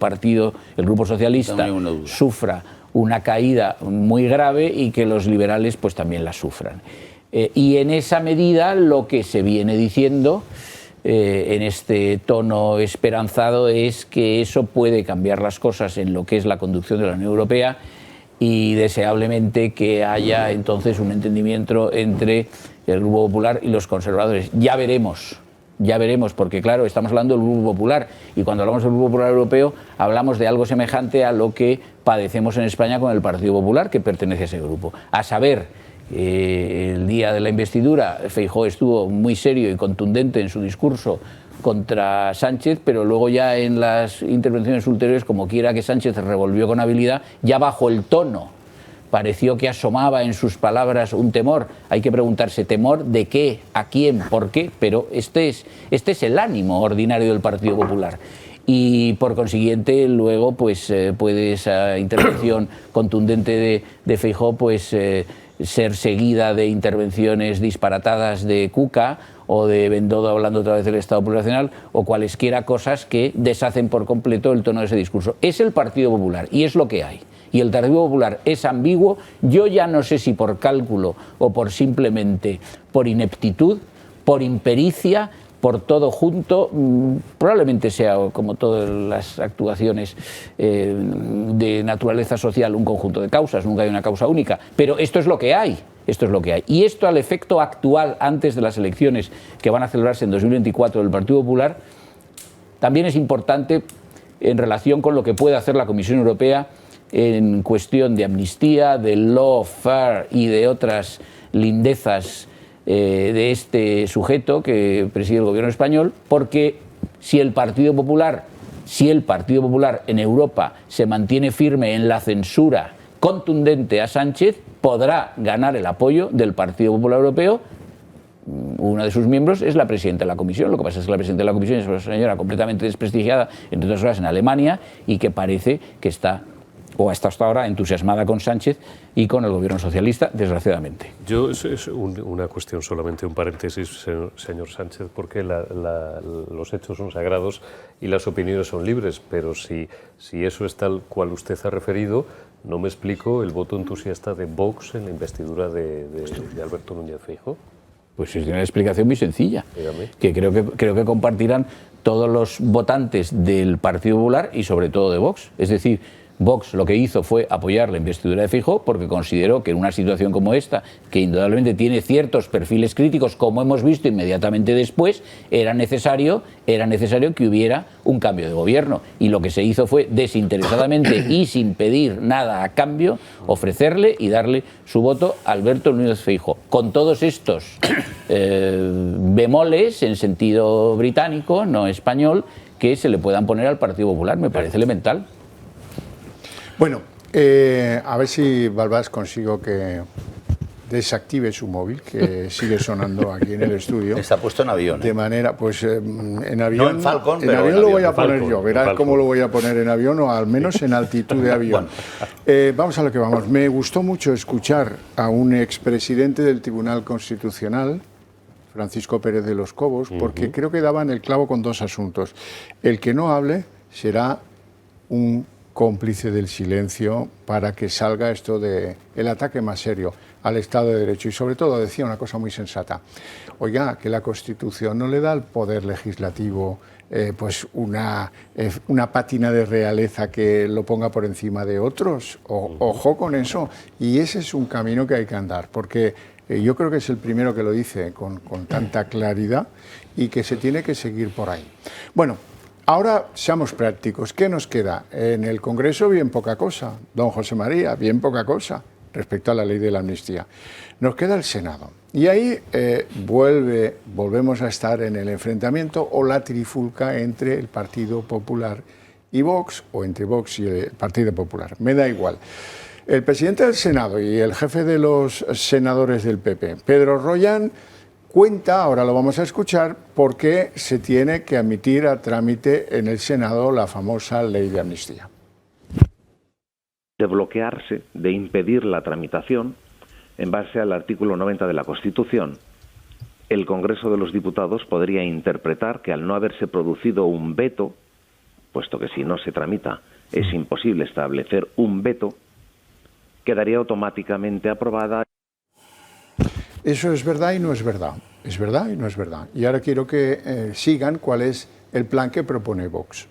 Grupo Socialista sufra una caída muy grave y que los liberales pues también la sufran. Y en esa medida lo que se viene diciendo en este tono esperanzado es que eso puede cambiar las cosas en lo que es la conducción de la Unión Europea y deseablemente que haya entonces un entendimiento entre el Grupo Popular y los conservadores. Ya veremos, porque claro, estamos hablando del Grupo Popular y cuando hablamos del Grupo Popular Europeo hablamos de algo semejante a lo que padecemos en España con el Partido Popular, que pertenece a ese grupo. A saber, el día de la investidura Feijóo estuvo muy serio y contundente en su discurso contra Sánchez, pero luego ya en las intervenciones ulteriores, como quiera que Sánchez revolvió con habilidad, ya bajo el tono pareció que asomaba en sus palabras un temor. Hay que preguntarse, ¿temor de qué? ¿A quién? ¿Por qué? Pero este es el ánimo ordinario del Partido Popular. Y por consiguiente luego pues puede esa intervención contundente de Feijóo pues ser seguida de intervenciones disparatadas de Cuca o de Bendodo hablando otra vez del Estado plurinacional, o cualesquiera cosas que deshacen por completo el tono de ese discurso. Es el Partido Popular y es lo que hay. Y el Partido Popular es ambiguo. Yo ya no sé si por cálculo o por simplemente por ineptitud, por impericia, por todo junto, probablemente sea, como todas las actuaciones de naturaleza social, un conjunto de causas, nunca hay una causa única, pero esto es lo que hay, esto es lo que hay. Y esto al efecto actual, antes de las elecciones que van a celebrarse en 2024 del Partido Popular, también es importante en relación con lo que puede hacer la Comisión Europea en cuestión de amnistía, de lawfare y de otras lindezas de este sujeto que preside el gobierno español, porque si el Partido Popular en Europa se mantiene firme en la censura contundente a Sánchez, podrá ganar el apoyo del Partido Popular Europeo. Una de sus miembros es la presidenta de la Comisión. Lo que pasa es que la presidenta de la Comisión es una señora completamente desprestigiada, entre otras cosas, en Alemania, y que parece que está, o hasta ahora, entusiasmada con Sánchez y con el gobierno socialista, desgraciadamente. Yo, es una cuestión, solamente un paréntesis, señor Sánchez, porque los hechos son sagrados y las opiniones son libres, pero si eso es tal cual usted ha referido, no me explico el voto entusiasta de Vox en la investidura de Alberto Núñez Feijóo. Pues es una explicación muy sencilla, Dígame. que creo que compartirán todos los votantes del Partido Popular y sobre todo de Vox. Es decir, Vox lo que hizo fue apoyar la investidura de Feijóo porque consideró que en una situación como esta, que indudablemente tiene ciertos perfiles críticos, como hemos visto inmediatamente después, era necesario que hubiera un cambio de gobierno. Y lo que se hizo fue desinteresadamente y sin pedir nada a cambio, ofrecerle y darle su voto a Alberto Núñez Feijóo. Con todos estos bemoles en sentido británico, no español, que se le puedan poner al Partido Popular, me parece elemental. Bueno, a ver si Balbás consigo que desactive su móvil, que sigue sonando aquí en el estudio. Está puesto en avión. De manera, pues en avión. No en Falcon, en pero avión en lo voy a avión. poner Falcon, yo. Verás cómo lo voy a poner en avión, o al menos en altitud de avión. Vamos a lo que vamos. Me gustó mucho escuchar a un expresidente del Tribunal Constitucional, Francisco Pérez de los Cobos, porque creo que daban el clavo con dos asuntos. El que no hable será un cómplice del silencio para que salga esto de el ataque más serio al Estado de Derecho. Y sobre todo decía una cosa muy sensata: oiga, que la Constitución no le da al Poder Legislativo pues una pátina de realeza que lo ponga por encima de otros. Ojo con eso. Y ese es un camino que hay que andar, porque yo creo que es el primero que lo dice con tanta claridad y que se tiene que seguir por ahí. Bueno, ahora seamos prácticos. ¿Qué nos queda? En el Congreso bien poca cosa. Don José María, bien poca cosa respecto a la ley de la amnistía. Nos queda el Senado. Y ahí volvemos a estar en el enfrentamiento o la trifulca entre el Partido Popular y Vox, o entre Vox y el Partido Popular. Me da igual. El presidente del Senado y el jefe de los senadores del PP, Pedro Rollán, cuenta, ahora lo vamos a escuchar, por qué se tiene que admitir a trámite en el Senado la famosa ley de amnistía. De bloquearse, de impedir la tramitación, en base al artículo 90 de la Constitución, el Congreso de los Diputados podría interpretar que al no haberse producido un veto, puesto que si no se tramita es imposible establecer un veto, quedaría automáticamente aprobada. Eso es verdad y no es verdad. Es verdad y no es verdad. Y ahora quiero que sigan cuál es el plan que propone Vox.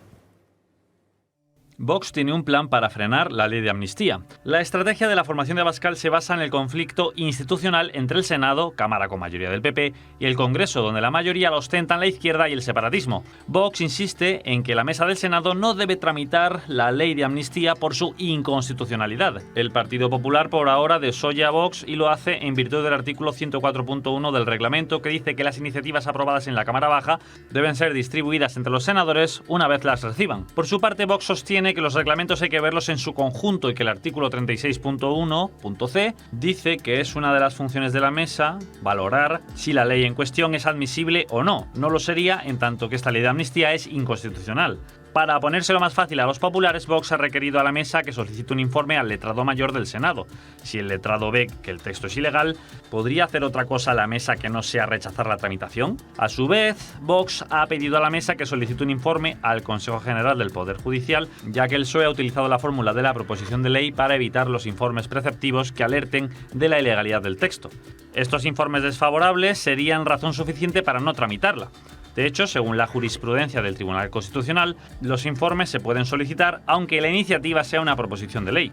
Vox tiene un plan para frenar la ley de amnistía. La estrategia de la formación de Abascal se basa en el conflicto institucional entre el Senado, Cámara con mayoría del PP, y el Congreso, donde la mayoría la ostentan la izquierda y el separatismo. Vox insiste en que la mesa del Senado no debe tramitar la ley de amnistía por su inconstitucionalidad. El Partido Popular por ahora desoye a Vox y lo hace en virtud del artículo 104.1 del reglamento, que dice que las iniciativas aprobadas en la Cámara Baja deben ser distribuidas entre los senadores una vez las reciban. Por su parte, Vox sostiene que los reglamentos hay que verlos en su conjunto y que el artículo 36.1.c dice que es una de las funciones de la mesa valorar si la ley en cuestión es admisible o no. No lo sería en tanto que esta ley de amnistía es inconstitucional. Para ponérselo más fácil a los populares, Vox ha requerido a la mesa que solicite un informe al letrado mayor del Senado. Si el letrado ve que el texto es ilegal, ¿podría hacer otra cosa la mesa que no sea rechazar la tramitación? A su vez, Vox ha pedido a la mesa que solicite un informe al Consejo General del Poder Judicial, ya que el PSOE ha utilizado la fórmula de la proposición de ley para evitar los informes preceptivos que alerten de la ilegalidad del texto. Estos informes desfavorables serían razón suficiente para no tramitarla. De hecho, según la jurisprudencia del Tribunal Constitucional, los informes se pueden solicitar aunque la iniciativa sea una proposición de ley.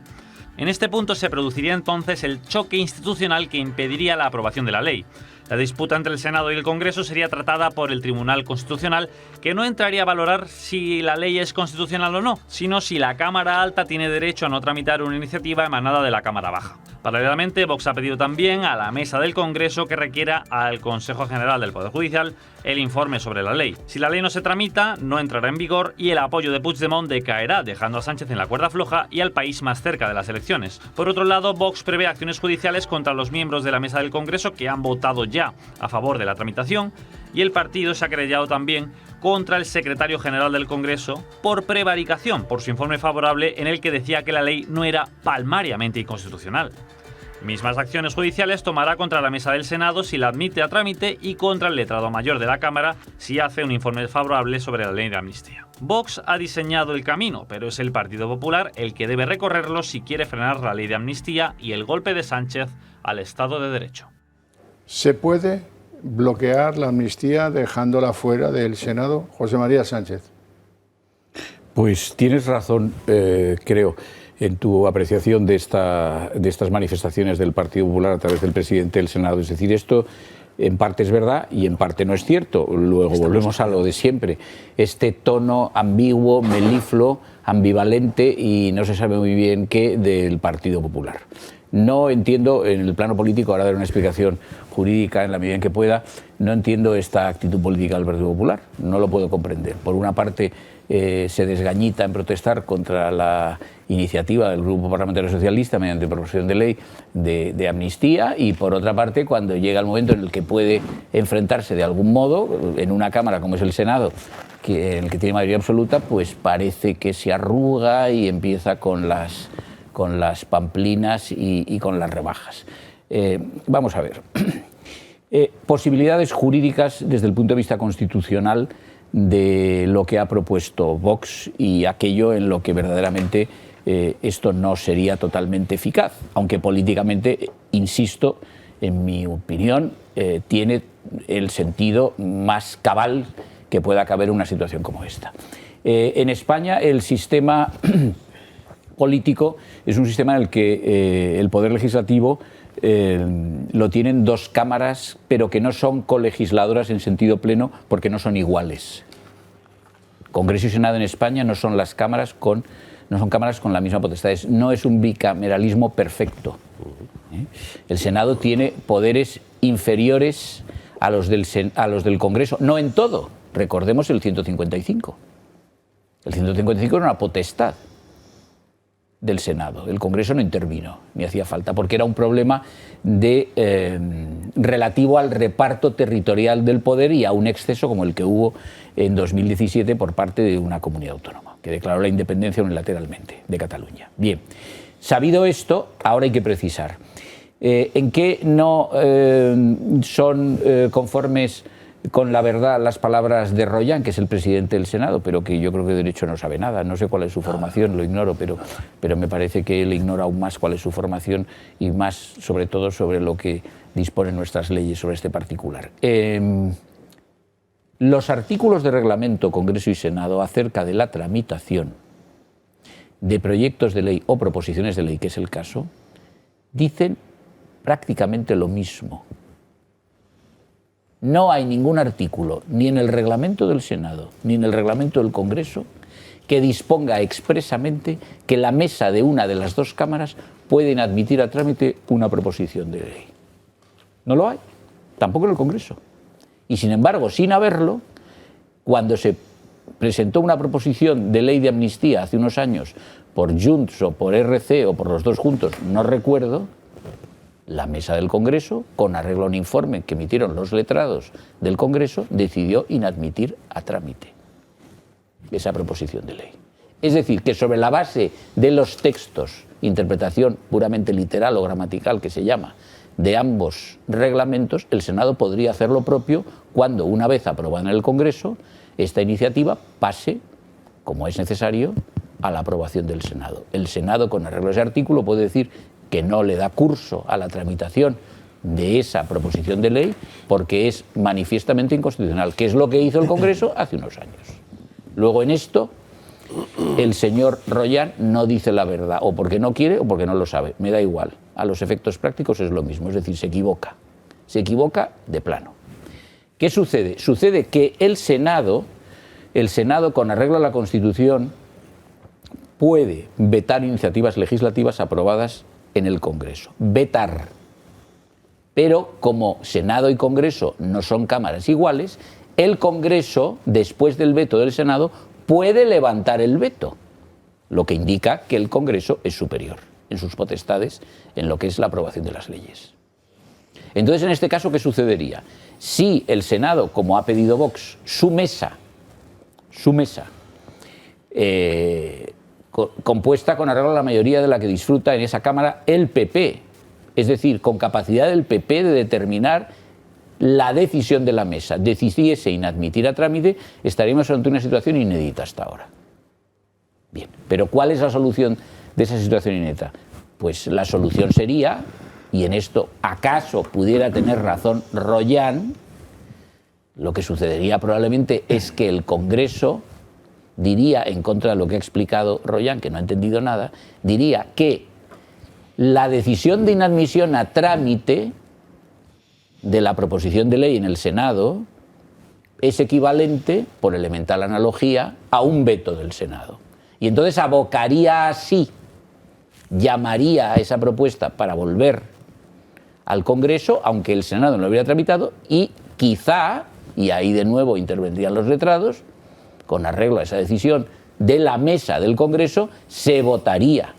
En este punto se produciría entonces el choque institucional que impediría la aprobación de la ley. La disputa entre el Senado y el Congreso sería tratada por el Tribunal Constitucional, que no entraría a valorar si la ley es constitucional o no, sino si la Cámara Alta tiene derecho a no tramitar una iniciativa emanada de la Cámara Baja. Paralelamente, Vox ha pedido también a la mesa del Congreso que requiera al Consejo General del Poder Judicial el informe sobre la ley. Si la ley no se tramita, no entrará en vigor y el apoyo de Puigdemont decaerá, dejando a Sánchez en la cuerda floja y al país más cerca de las elecciones. Por otro lado, Vox prevé acciones judiciales contra los miembros de la mesa del Congreso que han votado ya a favor de la tramitación, y el partido se ha querellado también contra el secretario general del Congreso por prevaricación por su informe favorable en el que decía que la ley no era palmariamente inconstitucional. Mismas acciones judiciales tomará contra la mesa del Senado si la admite a trámite y contra el letrado mayor de la Cámara si hace un informe favorable sobre la ley de amnistía. Vox ha diseñado el camino, pero es el Partido Popular el que debe recorrerlo si quiere frenar la ley de amnistía y el golpe de Sánchez al Estado de Derecho. ¿Se puede bloquear la amnistía dejándola fuera del Senado? José María Sánchez. Pues tienes razón, creo, en tu apreciación de estas manifestaciones del Partido Popular a través del presidente del Senado. Es decir, esto en parte es verdad y en parte no es cierto. Luego volvemos a lo de siempre. Este tono ambiguo, melifluo, ambivalente y no se sabe muy bien qué del Partido Popular. No entiendo, en el plano político, ahora daré una explicación jurídica en la medida en que pueda, no entiendo esta actitud política del Partido Popular, no lo puedo comprender. Por una parte, se desgañita en protestar contra la iniciativa del Grupo Parlamentario Socialista mediante proposición de ley de amnistía y, por otra parte, cuando llega el momento en el que puede enfrentarse de algún modo en una Cámara como es el Senado, en el que tiene mayoría absoluta, pues parece que se arruga y empieza con las pamplinas y con las rebajas. Vamos a ver. Posibilidades jurídicas desde el punto de vista constitucional de lo que ha propuesto Vox y aquello en lo que verdaderamente esto no sería totalmente eficaz, aunque políticamente, insisto, en mi opinión, tiene el sentido más cabal que pueda caber en una situación como esta. En España el sistema político es un sistema en el que el Poder Legislativo lo tienen dos cámaras, pero que no son colegisladoras en sentido pleno porque no son iguales. Congreso y Senado en España no son cámaras con la misma potestad. No es un bicameralismo perfecto. El Senado tiene poderes inferiores a los del Congreso, no en todo. Recordemos el 155. El 155 era una potestad del Senado. El Congreso no intervino, ni hacía falta, porque era un problema relativo al reparto territorial del poder y a un exceso como el que hubo en 2017 por parte de una comunidad autónoma, que declaró la independencia unilateralmente de Cataluña. Bien, sabido esto, ahora hay que precisar. ¿En qué no son conformes con la verdad las palabras de Royan, que es el presidente del Senado, pero que yo creo que de derecho no sabe nada? No sé cuál es su formación, lo ignoro, pero me parece que él ignora aún más cuál es su formación y más, sobre todo, sobre lo que disponen nuestras leyes sobre este particular. Los artículos de reglamento, Congreso y Senado, acerca de la tramitación de proyectos de ley o proposiciones de ley, que es el caso, dicen prácticamente lo mismo. No hay ningún artículo, ni en el reglamento del Senado, ni en el reglamento del Congreso, que disponga expresamente que la mesa de una de las dos cámaras pueden admitir a trámite una proposición de ley. No lo hay, tampoco en el Congreso. Y sin embargo, sin haberlo, cuando se presentó una proposición de ley de amnistía hace unos años por Junts o por RC o por los dos juntos, no recuerdo, la mesa del Congreso, con arreglo a un informe que emitieron los letrados del Congreso, decidió inadmitir a trámite. esa proposición de ley. Es decir, que sobre la base de los textos, interpretación puramente literal o gramatical que se llama, de ambos reglamentos, el Senado podría hacer lo propio cuando, una vez aprobada en el Congreso, esta iniciativa pase, como es necesario, a la aprobación del Senado. El Senado, con arreglo a ese artículo, puede decir que no le da curso a la tramitación de esa proposición de ley porque es manifiestamente inconstitucional, que es lo que hizo el Congreso hace unos años. Luego, en esto, el señor Royan no dice la verdad, o porque no quiere o porque no lo sabe, me da igual. A los efectos prácticos es lo mismo, es decir, se equivoca de plano. ¿Qué sucede? Sucede que el Senado, con arreglo a la Constitución, puede vetar iniciativas legislativas aprobadas en el Congreso. Vetar. Pero como Senado y Congreso no son cámaras iguales, el Congreso, después del veto del Senado, puede levantar el veto, lo que indica que el Congreso es superior en sus potestades en lo que es la aprobación de las leyes. Entonces, en este caso, ¿qué sucedería? Si el Senado, como ha pedido Vox, su mesa, compuesta con arreglo a la mayoría de la que disfruta en esa Cámara el PP, es decir, con capacidad del PP de determinar la decisión de la mesa, decidiese inadmitir a trámite, estaríamos ante una situación inédita hasta ahora. Bien, pero ¿cuál es la solución de esa situación inédita? Pues la solución sería, y en esto acaso pudiera tener razón Royan, lo que sucedería probablemente es que el Congreso diría, en contra de lo que ha explicado Royan, que no ha entendido nada, diría que la decisión de inadmisión a trámite de la proposición de ley en el Senado es equivalente, por elemental analogía, a un veto del Senado. Y entonces abocaría así, llamaría a esa propuesta para volver al Congreso, aunque el Senado no lo hubiera tramitado, y quizá, y ahí de nuevo intervendrían los letrados, con arreglo a esa decisión de la mesa del Congreso, se votaría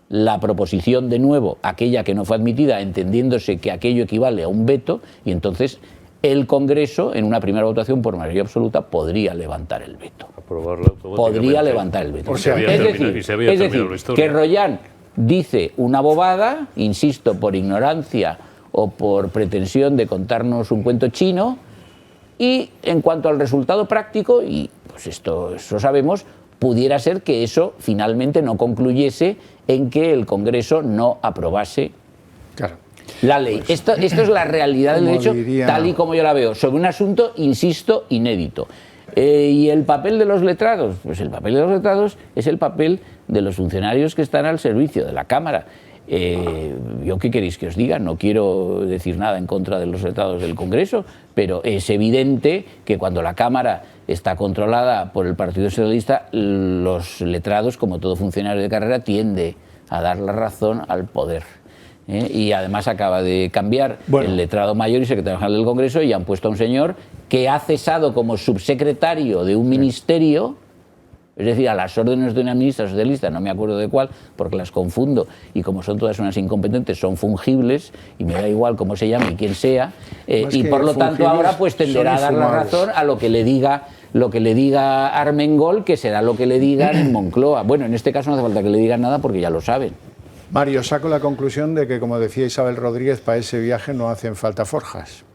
la proposición de nuevo, aquella que no fue admitida, entendiéndose que aquello equivale a un veto, y entonces el Congreso, en una primera votación por mayoría absoluta, podría levantar el veto. Aprobarlo automáticamente. Podría levantar el veto. O sea, es decir, que Royan dice una bobada, insisto, por ignorancia o por pretensión de contarnos un cuento chino, y en cuanto al resultado práctico, y pues esto sabemos, pudiera ser que eso finalmente no concluyese en que el Congreso no aprobase la ley. Pues, esto es la realidad del derecho, tal y como yo la veo, sobre un asunto, insisto, inédito. ¿Y el papel de los letrados? Pues el papel de los letrados es el papel de los funcionarios que están al servicio de la Cámara. ¿Yo qué queréis que os diga? No quiero decir nada en contra de los letrados del Congreso, pero es evidente que cuando la Cámara está controlada por el Partido Socialista, los letrados, como todo funcionario de carrera, tiende a dar la razón al poder. Y además acaba de cambiar el letrado mayor y secretario general del Congreso, y han puesto a un señor que ha cesado como subsecretario de un ministerio, es decir, a las órdenes de una ministra socialista, no me acuerdo de cuál, porque las confundo, y como son todas unas incompetentes, son fungibles, y me da igual cómo se llame y quién sea, y por lo tanto ahora pues tenderá a dar la razón a lo que le diga Armengol, que será lo que le digan en Moncloa. Bueno, en este caso no hace falta que le digan nada porque ya lo saben. Mario, saco la conclusión de que, como decía Isabel Rodríguez, para ese viaje no hacen falta forjas.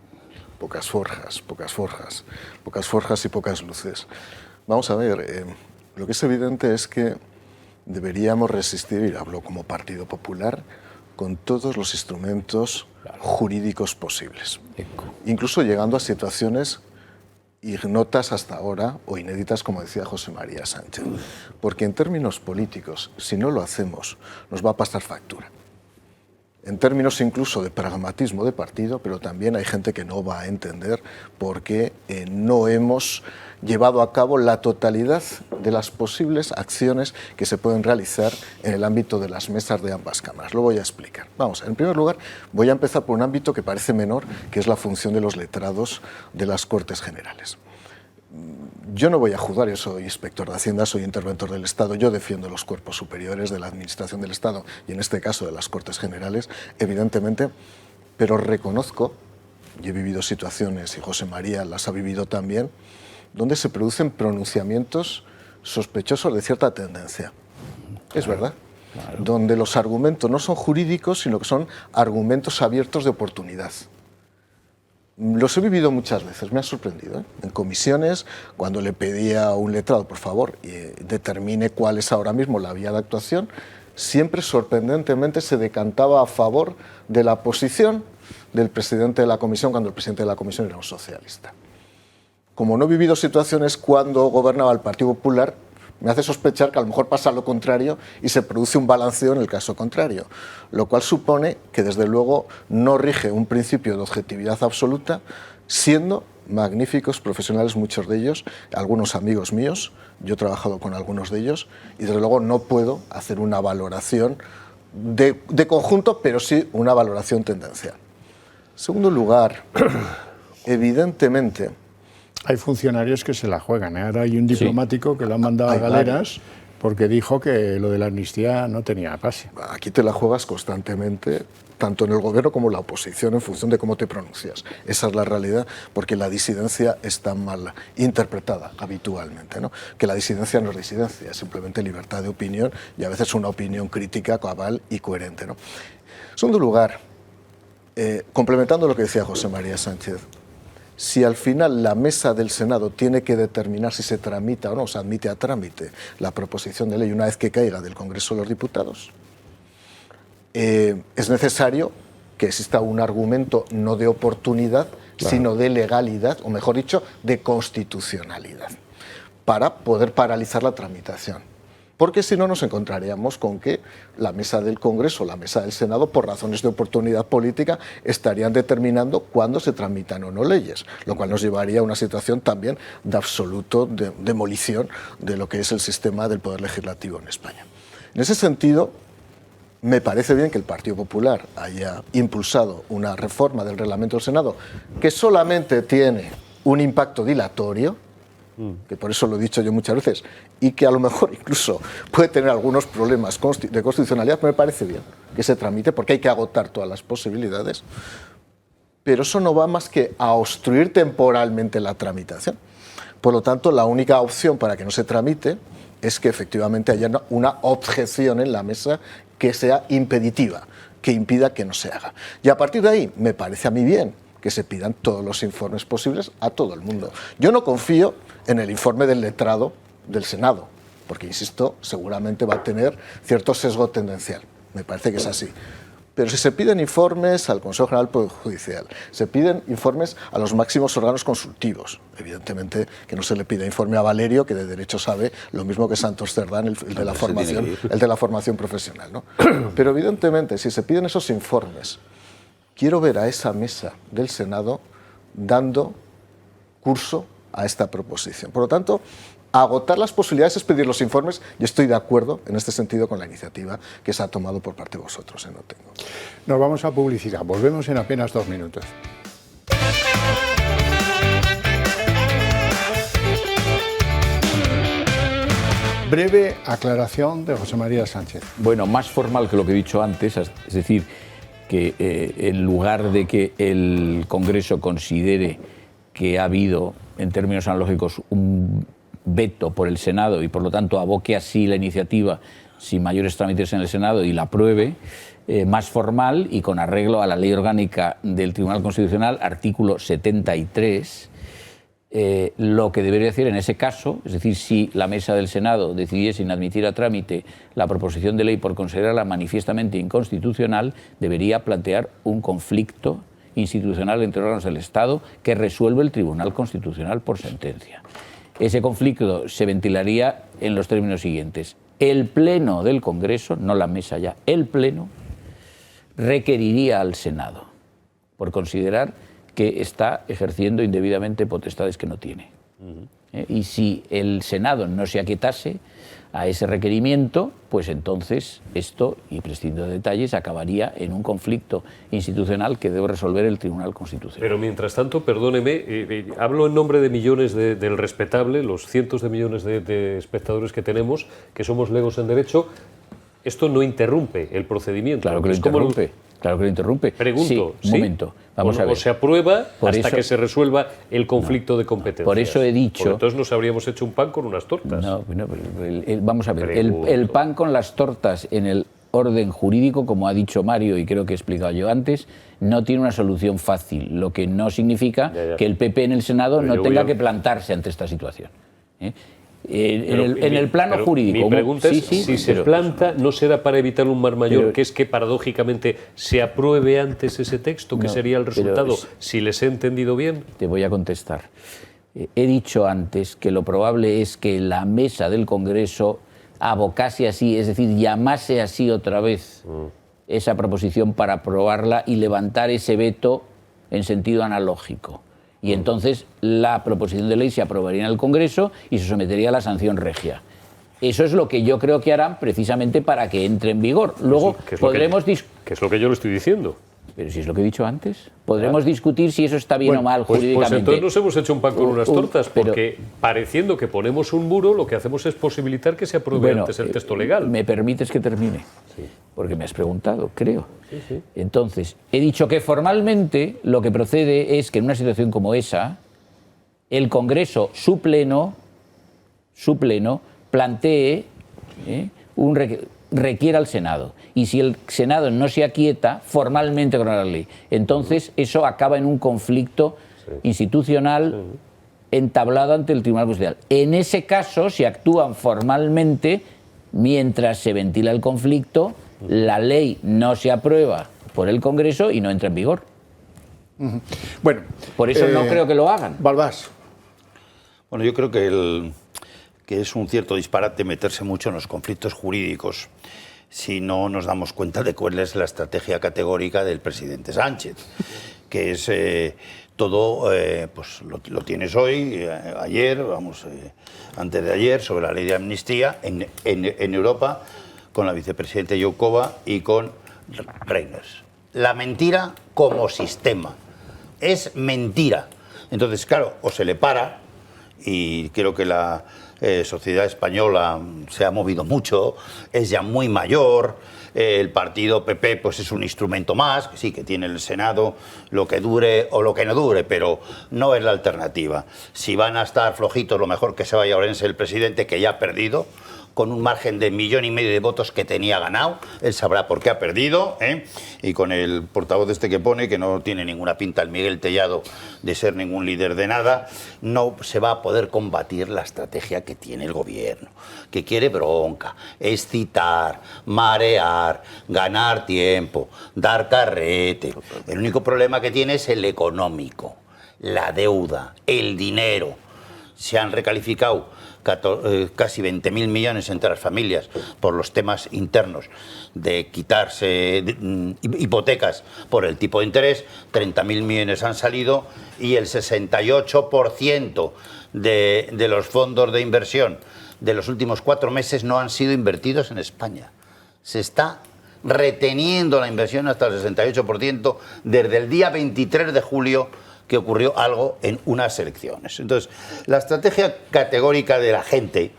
Pocas forjas y pocas luces. Vamos a ver, lo que es evidente es que deberíamos resistir, y hablo como Partido Popular, con todos los instrumentos jurídicos posibles. Incluso llegando a situaciones ignotas hasta ahora o inéditas, como decía José María Sánchez. Porque en términos políticos, si no lo hacemos, nos va a pasar factura. En términos incluso de pragmatismo de partido, pero también hay gente que no va a entender por qué no hemos llevado a cabo la totalidad de las posibles acciones que se pueden realizar en el ámbito de las mesas de ambas cámaras. Lo voy a explicar. Vamos, en primer lugar, voy a empezar por un ámbito que parece menor, que es la función de los letrados de las Cortes Generales. Yo no voy a juzgar, yo soy inspector de Hacienda, soy interventor del Estado, yo defiendo los cuerpos superiores de la Administración del Estado y en este caso de las Cortes Generales, evidentemente, pero reconozco, y he vivido situaciones, y José María las ha vivido también, donde se producen pronunciamientos sospechosos de cierta tendencia. Es verdad. Claro. Donde los argumentos no son jurídicos, sino que son argumentos abiertos de oportunidad. Los he vivido muchas veces, me ha sorprendido, ¿eh? En comisiones, cuando le pedía a un letrado, por favor, determine cuál es ahora mismo la vía de actuación, siempre sorprendentemente se decantaba a favor de la posición del presidente de la comisión, cuando el presidente de la comisión era un socialista. Como no he vivido situaciones cuando gobernaba el Partido Popular, me hace sospechar que a lo mejor pasa lo contrario y se produce un balanceo en el caso contrario, lo cual supone que desde luego no rige un principio de objetividad absoluta, siendo magníficos profesionales muchos de ellos, algunos amigos míos, yo he trabajado con algunos de ellos y desde luego no puedo hacer una valoración de conjunto, pero sí una valoración tendencial. En segundo lugar, evidentemente, hay funcionarios que se la juegan, ¿eh? Ahora hay un diplomático que lo han mandado a galeras porque dijo que lo de la amnistía no tenía base. Aquí te la juegas constantemente, tanto en el gobierno como en la oposición, en función de cómo te pronuncias. Esa es la realidad, porque la disidencia está mal interpretada habitualmente, ¿no? Que la disidencia no es disidencia, es simplemente libertad de opinión y a veces una opinión crítica, cabal y coherente, ¿no? En segundo lugar, complementando lo que decía José María Sánchez, si al final la mesa del Senado tiene que determinar si se tramita o no, se admite a trámite la proposición de ley una vez que caiga del Congreso de los Diputados, es necesario que exista un argumento no de oportunidad, sino de legalidad, o mejor dicho, de constitucionalidad, para poder paralizar la tramitación. Porque si no nos encontraríamos con que la mesa del Congreso, la mesa del Senado, por razones de oportunidad política, estarían determinando cuándo se tramitan o no leyes, lo cual nos llevaría a una situación también de absoluto demolición de lo que es el sistema del Poder Legislativo en España. En ese sentido, me parece bien que el Partido Popular haya impulsado una reforma del reglamento del Senado que solamente tiene un impacto dilatorio, que por eso lo he dicho yo muchas veces, y que a lo mejor incluso puede tener algunos problemas de constitucionalidad, pero me parece bien que se tramite porque hay que agotar todas las posibilidades, pero eso no va más que a obstruir temporalmente la tramitación. Por lo tanto, la única opción para que no se tramite es que efectivamente haya una objeción en la mesa que sea impeditiva, que impida que no se haga. Y a partir de ahí, me parece a mí bien que se pidan todos los informes posibles a todo el mundo. Yo no confío en el informe del letrado del Senado, porque, insisto, seguramente va a tener cierto sesgo tendencial. Me parece que es así. Pero si se piden informes al Consejo General del Poder Judicial, se piden informes a los máximos órganos consultivos, evidentemente que no se le pida informe a Valerio, que de derecho sabe lo mismo que Santos Cerdán, el de la formación profesional, ¿no? Pero evidentemente, si se piden esos informes, quiero ver a esa mesa del Senado dando curso a esta proposición. Por lo tanto, agotar las posibilidades es pedir los informes y estoy de acuerdo en este sentido con la iniciativa que se ha tomado por parte de vosotros. No tengo. Nos vamos a publicidad. Volvemos en apenas 2 minutos. Breve aclaración de José María Sánchez. Bueno, más formal que lo que he dicho antes, es decir, que en lugar de que el Congreso considere que ha habido, en términos analógicos, un veto por el Senado y por lo tanto aboque así la iniciativa sin mayores trámites en el Senado y la apruebe, más formal y con arreglo a la Ley Orgánica del Tribunal Constitucional, artículo 73, lo que debería decir en ese caso, es decir, si la mesa del Senado decidiese inadmitir a trámite la proposición de ley por considerarla manifiestamente inconstitucional, debería plantear un conflicto institucional entre órganos del Estado que resuelve el Tribunal Constitucional por sentencia. Ese conflicto se ventilaría en los términos siguientes. El Pleno del Congreso, no la mesa ya, el Pleno, requeriría al Senado por considerar que está ejerciendo indebidamente potestades que no tiene. Y si el Senado no se aquietase a ese requerimiento, pues entonces esto, y prescindiendo de detalles, acabaría en un conflicto institucional que debe resolver el Tribunal Constitucional. Pero mientras tanto, perdóneme, hablo en nombre de millones del respetable, los cientos de millones de espectadores que tenemos, que somos legos en derecho. Esto no interrumpe el procedimiento. Claro que lo interrumpe. Claro que lo interrumpe. Pregunto, sí, un momento. Vamos a ver. O se aprueba Por hasta eso, que se resuelva el conflicto de competencias. Por eso he dicho... Porque entonces nos habríamos hecho un pan con unas tortas. No, vamos a ver. El pan con las tortas en el orden jurídico, como ha dicho Mario y creo que he explicado yo antes, no tiene una solución fácil, lo que no significa que el PP en el Senado no tenga que plantarse ante esta situación. En el plano jurídico. Mi pregunta es, si se planta, ¿no será para evitar un mal mayor, que es que paradójicamente se apruebe antes ese texto, que sería el resultado, si les he entendido bien? Te voy a contestar. He dicho antes que lo probable es que la mesa del Congreso abocase así, es decir, llamase así otra vez esa proposición para aprobarla y levantar ese veto en sentido analógico. Y entonces la proposición de ley se aprobaría en el Congreso y se sometería a la sanción regia. Eso es lo que yo creo que harán precisamente para que entre en vigor. Luego podremos discutir... ¿Qué es lo que yo le estoy diciendo? Pero si es lo que he dicho antes. Podremos discutir si eso está bien o mal jurídicamente. Pues entonces nos hemos hecho un pan con unas tortas, porque pareciendo que ponemos un muro, lo que hacemos es posibilitar que se apruebe antes el texto legal. ¿Me permites que termine? Sí. Porque me has preguntado, creo. Sí. Entonces, he dicho que formalmente lo que procede es que en una situación como esa, el Congreso, su pleno, plantee requiera al Senado. Y si el Senado no se aquieta formalmente con la ley, entonces eso acaba en un conflicto institucional entablado ante el Tribunal Constitucional. En ese caso, si actúan formalmente, mientras se ventila el conflicto, la ley no se aprueba por el Congreso y no entra en vigor. Bueno, por eso no creo que lo hagan. Balbás. Bueno, yo creo que es un cierto disparate meterse mucho en los conflictos jurídicos si no nos damos cuenta de cuál es la estrategia categórica del presidente Sánchez, que es todo, pues lo tienes hoy, ayer, antes de ayer, sobre la ley de amnistía en Europa, con la vicepresidenta Jouková y con Reynders. La mentira como sistema. Es mentira. Entonces, claro, o se le para, y creo que la sociedad española se ha movido mucho, es ya muy mayor, el partido PP pues es un instrumento más, que sí, que tiene el Senado lo que dure o lo que no dure, pero no es la alternativa. Si van a estar flojitos, lo mejor que se vaya a Orense el presidente, que ya ha perdido, con un margen de 1,5 millones de votos que tenía ganado, él sabrá por qué ha perdido, y con el portavoz que pone, que no tiene ninguna pinta, el Miguel Tellado, de ser ningún líder de nada, no se va a poder combatir la estrategia que tiene el gobierno, que quiere bronca, excitar, marear, ganar tiempo, dar carrete. El único problema que tiene es el económico, la deuda, el dinero. Se han recalificado casi 20.000 millones entre las familias por los temas internos de quitarse hipotecas por el tipo de interés, 30.000 millones han salido y el 68% de los fondos de inversión de los últimos 4 meses no han sido invertidos en España. Se está reteniendo la inversión hasta el 68% desde el día 23 de julio que ocurrió algo en unas elecciones. Entonces, la estrategia categórica de la gente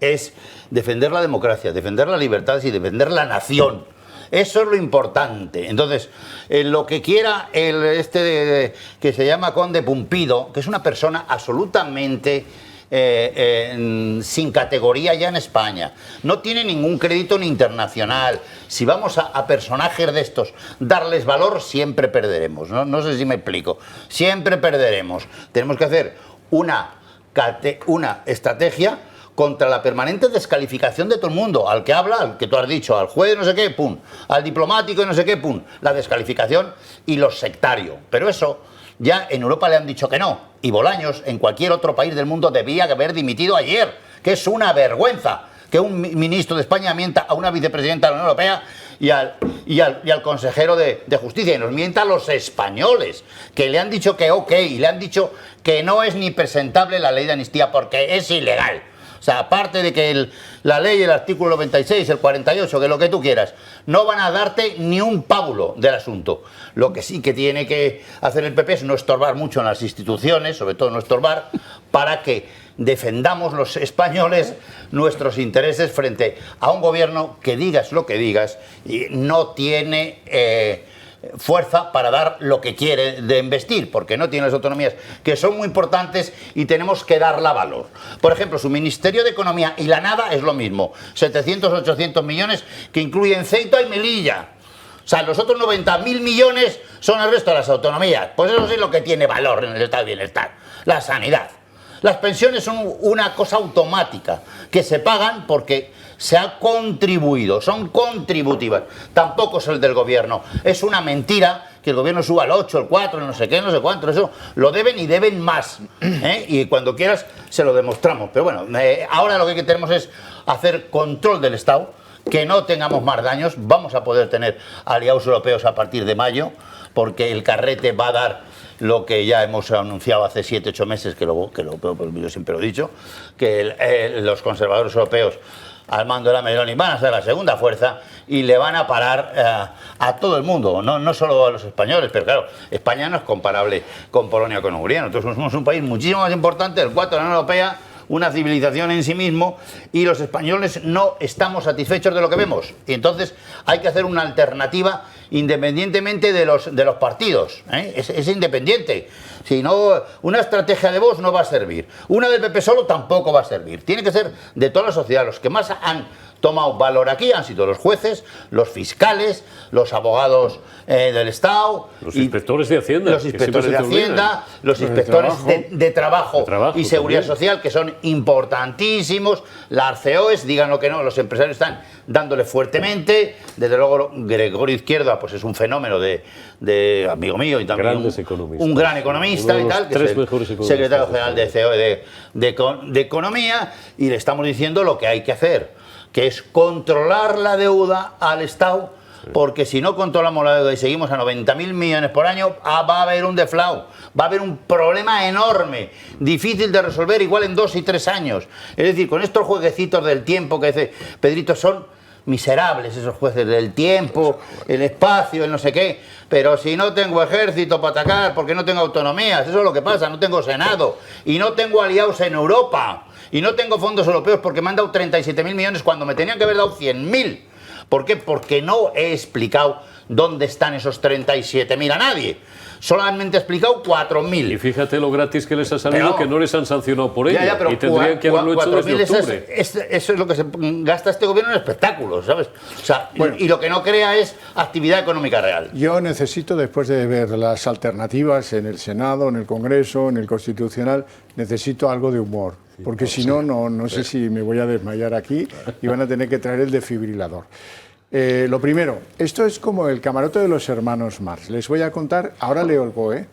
es defender la democracia, defender las libertades y defender la nación. Eso es lo importante. Entonces, lo que quiera que se llama Conde Pumpido, que es una persona absolutamente sin categoría ya en España, no tiene ningún crédito ni internacional. Si vamos a personajes de estos, darles valor, siempre perderemos. No sé si me explico. Siempre perderemos. Tenemos que hacer una estrategia contra la permanente descalificación de todo el mundo. Al que habla, al que tú has dicho, al juez no sé qué, pum, al diplomático y no sé qué, pum, la descalificación y los sectarios. Pero eso ya en Europa le han dicho que no. Y Bolaños, en cualquier otro país del mundo, debía haber dimitido ayer, que es una vergüenza que un ministro de España mienta a una vicepresidenta de la Unión Europea y al consejero de Justicia, y nos mienta a los españoles, que le han dicho que ok, y le han dicho que no es ni presentable la ley de amnistía porque es ilegal. O sea, aparte de que la ley, el artículo 96, el 48, que lo que tú quieras, no van a darte ni un pábulo del asunto. Lo que sí que tiene que hacer el PP es no estorbar mucho en las instituciones, sobre todo no estorbar, para que defendamos los españoles nuestros intereses frente a un gobierno que digas lo que digas y no tiene fuerza para dar lo que quiere de investir, porque no tiene las autonomías, que son muy importantes y tenemos que darla valor. Por ejemplo, su Ministerio de Economía y la nada es lo mismo, 700, 800 millones que incluyen Ceuta y Melilla. O sea, los otros 90.000 millones son el resto de las autonomías. Pues eso sí es lo que tiene valor en el estado de bienestar, la sanidad. Las pensiones son una cosa automática, que se pagan porque se ha contribuido, son contributivas. Tampoco es el del gobierno. Es una mentira que el gobierno suba al 8, el 4, no sé qué, no sé cuánto. Eso lo deben y deben más. Y cuando quieras se lo demostramos. Pero bueno, ahora lo que tenemos es hacer control del Estado, que no tengamos más daños. Vamos a poder tener aliados europeos a partir de mayo, porque el carrete va a dar lo que ya hemos anunciado hace 7, 8 meses, que yo siempre lo he dicho, que los conservadores europeos al mando de la Meloni van a ser la segunda fuerza y le van a parar a todo el mundo, no solo a los españoles, pero claro, España no es comparable con Polonia o con Hungría. Nosotros somos un país muchísimo más importante, el 4 de la Unión Europea, una civilización en sí mismo, y los españoles no estamos satisfechos de lo que vemos. Y entonces hay que hacer una alternativa independientemente de los partidos. Es independiente. Si no, una estrategia de Vox no va a servir. Una del PP solo tampoco va a servir. Tiene que ser de toda la sociedad. Los que más han tomado valor aquí han sido los jueces, los fiscales, los abogados del Estado, los inspectores de Hacienda, los inspectores de Hacienda, los inspectores de trabajo y seguridad social, que son importantísimos, las ARCEOES, digan lo que no, los empresarios están dándole fuertemente. Desde luego Gregorio Izquierda pues es un fenómeno de amigo mío y también un gran economista y tal, que es el secretario general de COE de Economía, y le estamos diciendo lo que hay que hacer, que es controlar la deuda al Estado, porque si no controlamos la deuda y seguimos a 90.000 millones por año, va a haber un deflado, va a haber un problema enorme, difícil de resolver, igual en 2 y 3 años. Es decir, con estos jueguecitos del tiempo que dice Pedrito, son miserables esos jueces del tiempo, el espacio, el no sé qué, pero si no tengo ejército para atacar, porque no tengo autonomías, eso es lo que pasa, no tengo Senado, y no tengo aliados en Europa, y no tengo fondos europeos porque me han dado 37.000 millones cuando me tenían que haber dado 100.000. ¿Por qué? Porque no he explicado dónde están esos 37.000 a nadie. Solamente he explicado 4.000. Y fíjate lo gratis que les ha salido, que no les han sancionado por ello. Pero y tendrían que haberlo hecho desde octubre. Eso es lo que se gasta este gobierno en espectáculos, ¿sabes? O sea, y lo que no crea es actividad económica real. Yo necesito, después de ver las alternativas en el Senado, en el Congreso, en el Constitucional, necesito algo de humor. Porque si no, no sé si me voy a desmayar aquí y van a tener que traer el desfibrilador. Lo primero, esto es como el camarote de los hermanos Marx. Les voy a contar, ahora leo el BOE,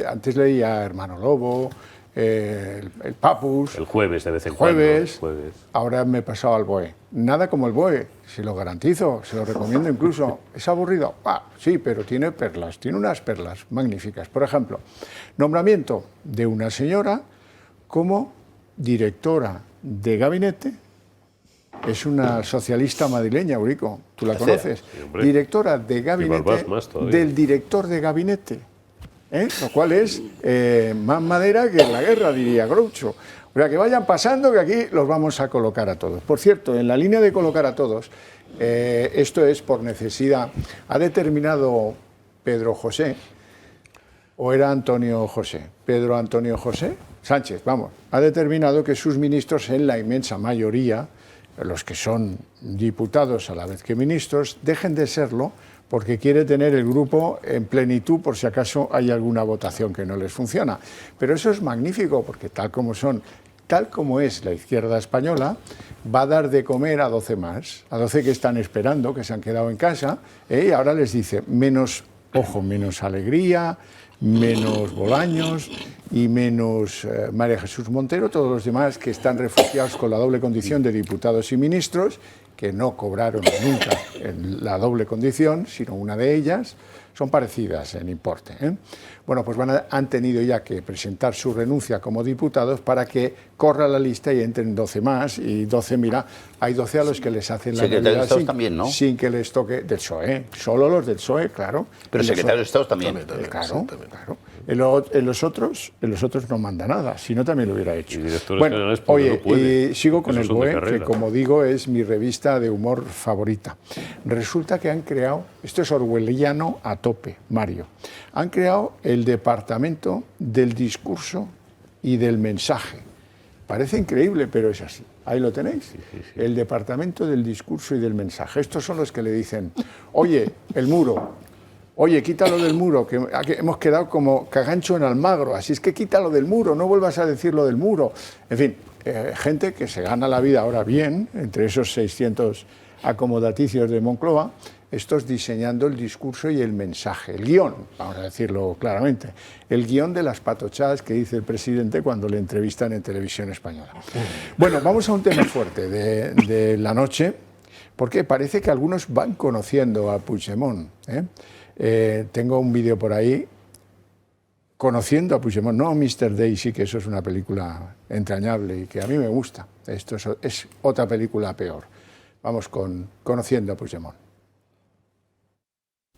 antes leía Hermano Lobo, el Papus. El jueves, de vez en jueves, cuando. Ahora me he pasado al BOE. Nada como el BOE, se lo garantizo, se lo recomiendo incluso. ¿Es aburrido? Sí, pero tiene perlas, tiene unas perlas magníficas. Por ejemplo, nombramiento de una señora como directora de gabinete. Es una socialista madrileña, Eurico, ¿tú la conoces? Sí, directora de gabinete del director de gabinete, lo cual es más madera que en la guerra, diría Groucho. O sea, que vayan pasando, que aquí los vamos a colocar a todos. Por cierto, en la línea de colocar a todos, esto es por necesidad. Ha determinado Pedro José, o era Antonio José, Pedro Antonio José Sánchez, vamos, ha determinado que sus ministros, en la inmensa mayoría, los que son diputados a la vez que ministros, dejen de serlo porque quiere tener el grupo en plenitud por si acaso hay alguna votación que no les funciona. Pero eso es magnífico porque tal como es la izquierda española, va a dar de comer a 12 más, a 12 que están esperando, que se han quedado en casa, y ahora les dice menos alegría, menos Bolaños y menos María Jesús Montero, todos los demás que están refugiados con la doble condición de diputados y ministros, que no cobraron nunca la doble condición, sino una de ellas, son parecidas en importe. Bueno, pues han tenido ya que presentar su renuncia como diputados para que corra la lista y entren 12 más, y 12, mira, hay 12 a los que les hacen la Secretario de Estado también, ¿no? Sin que les toque del PSOE, solo los del PSOE, claro. Pero secretario de Estado también. Claro. En los otros no manda nada, si no también lo hubiera hecho. Y directores generales porque oye, no puede. y sigo con Esos el son de BOE, que carrera. como digo es mi revista de humor favorita. Resulta que han creado, esto es orwelliano a tope, Mario, han creado el departamento del discurso y del mensaje. Parece increíble, pero es así. Ahí lo tenéis. El departamento del discurso y del mensaje. Estos son los que le dicen, oye, el muro, oye, quítalo del muro, que hemos quedado como cagancho en Almagro, así es que quítalo del muro, no vuelvas a decir lo del muro. En fin, gente que se gana la vida ahora bien, entre esos 600 acomodaticios de Moncloa, estos diseñando el discurso y el mensaje, el guión, vamos a decirlo claramente, el guión de las patochadas que dice el presidente cuando le entrevistan en televisión española. Bueno, vamos a un tema fuerte de la noche, porque parece que algunos van conociendo a Puigdemont. Tengo un vídeo por ahí conociendo a Puigdemont, no Mr. Daisy, que eso es una película entrañable y que a mí me gusta. Esto es otra película peor. Vamos con Conociendo a Puigdemont.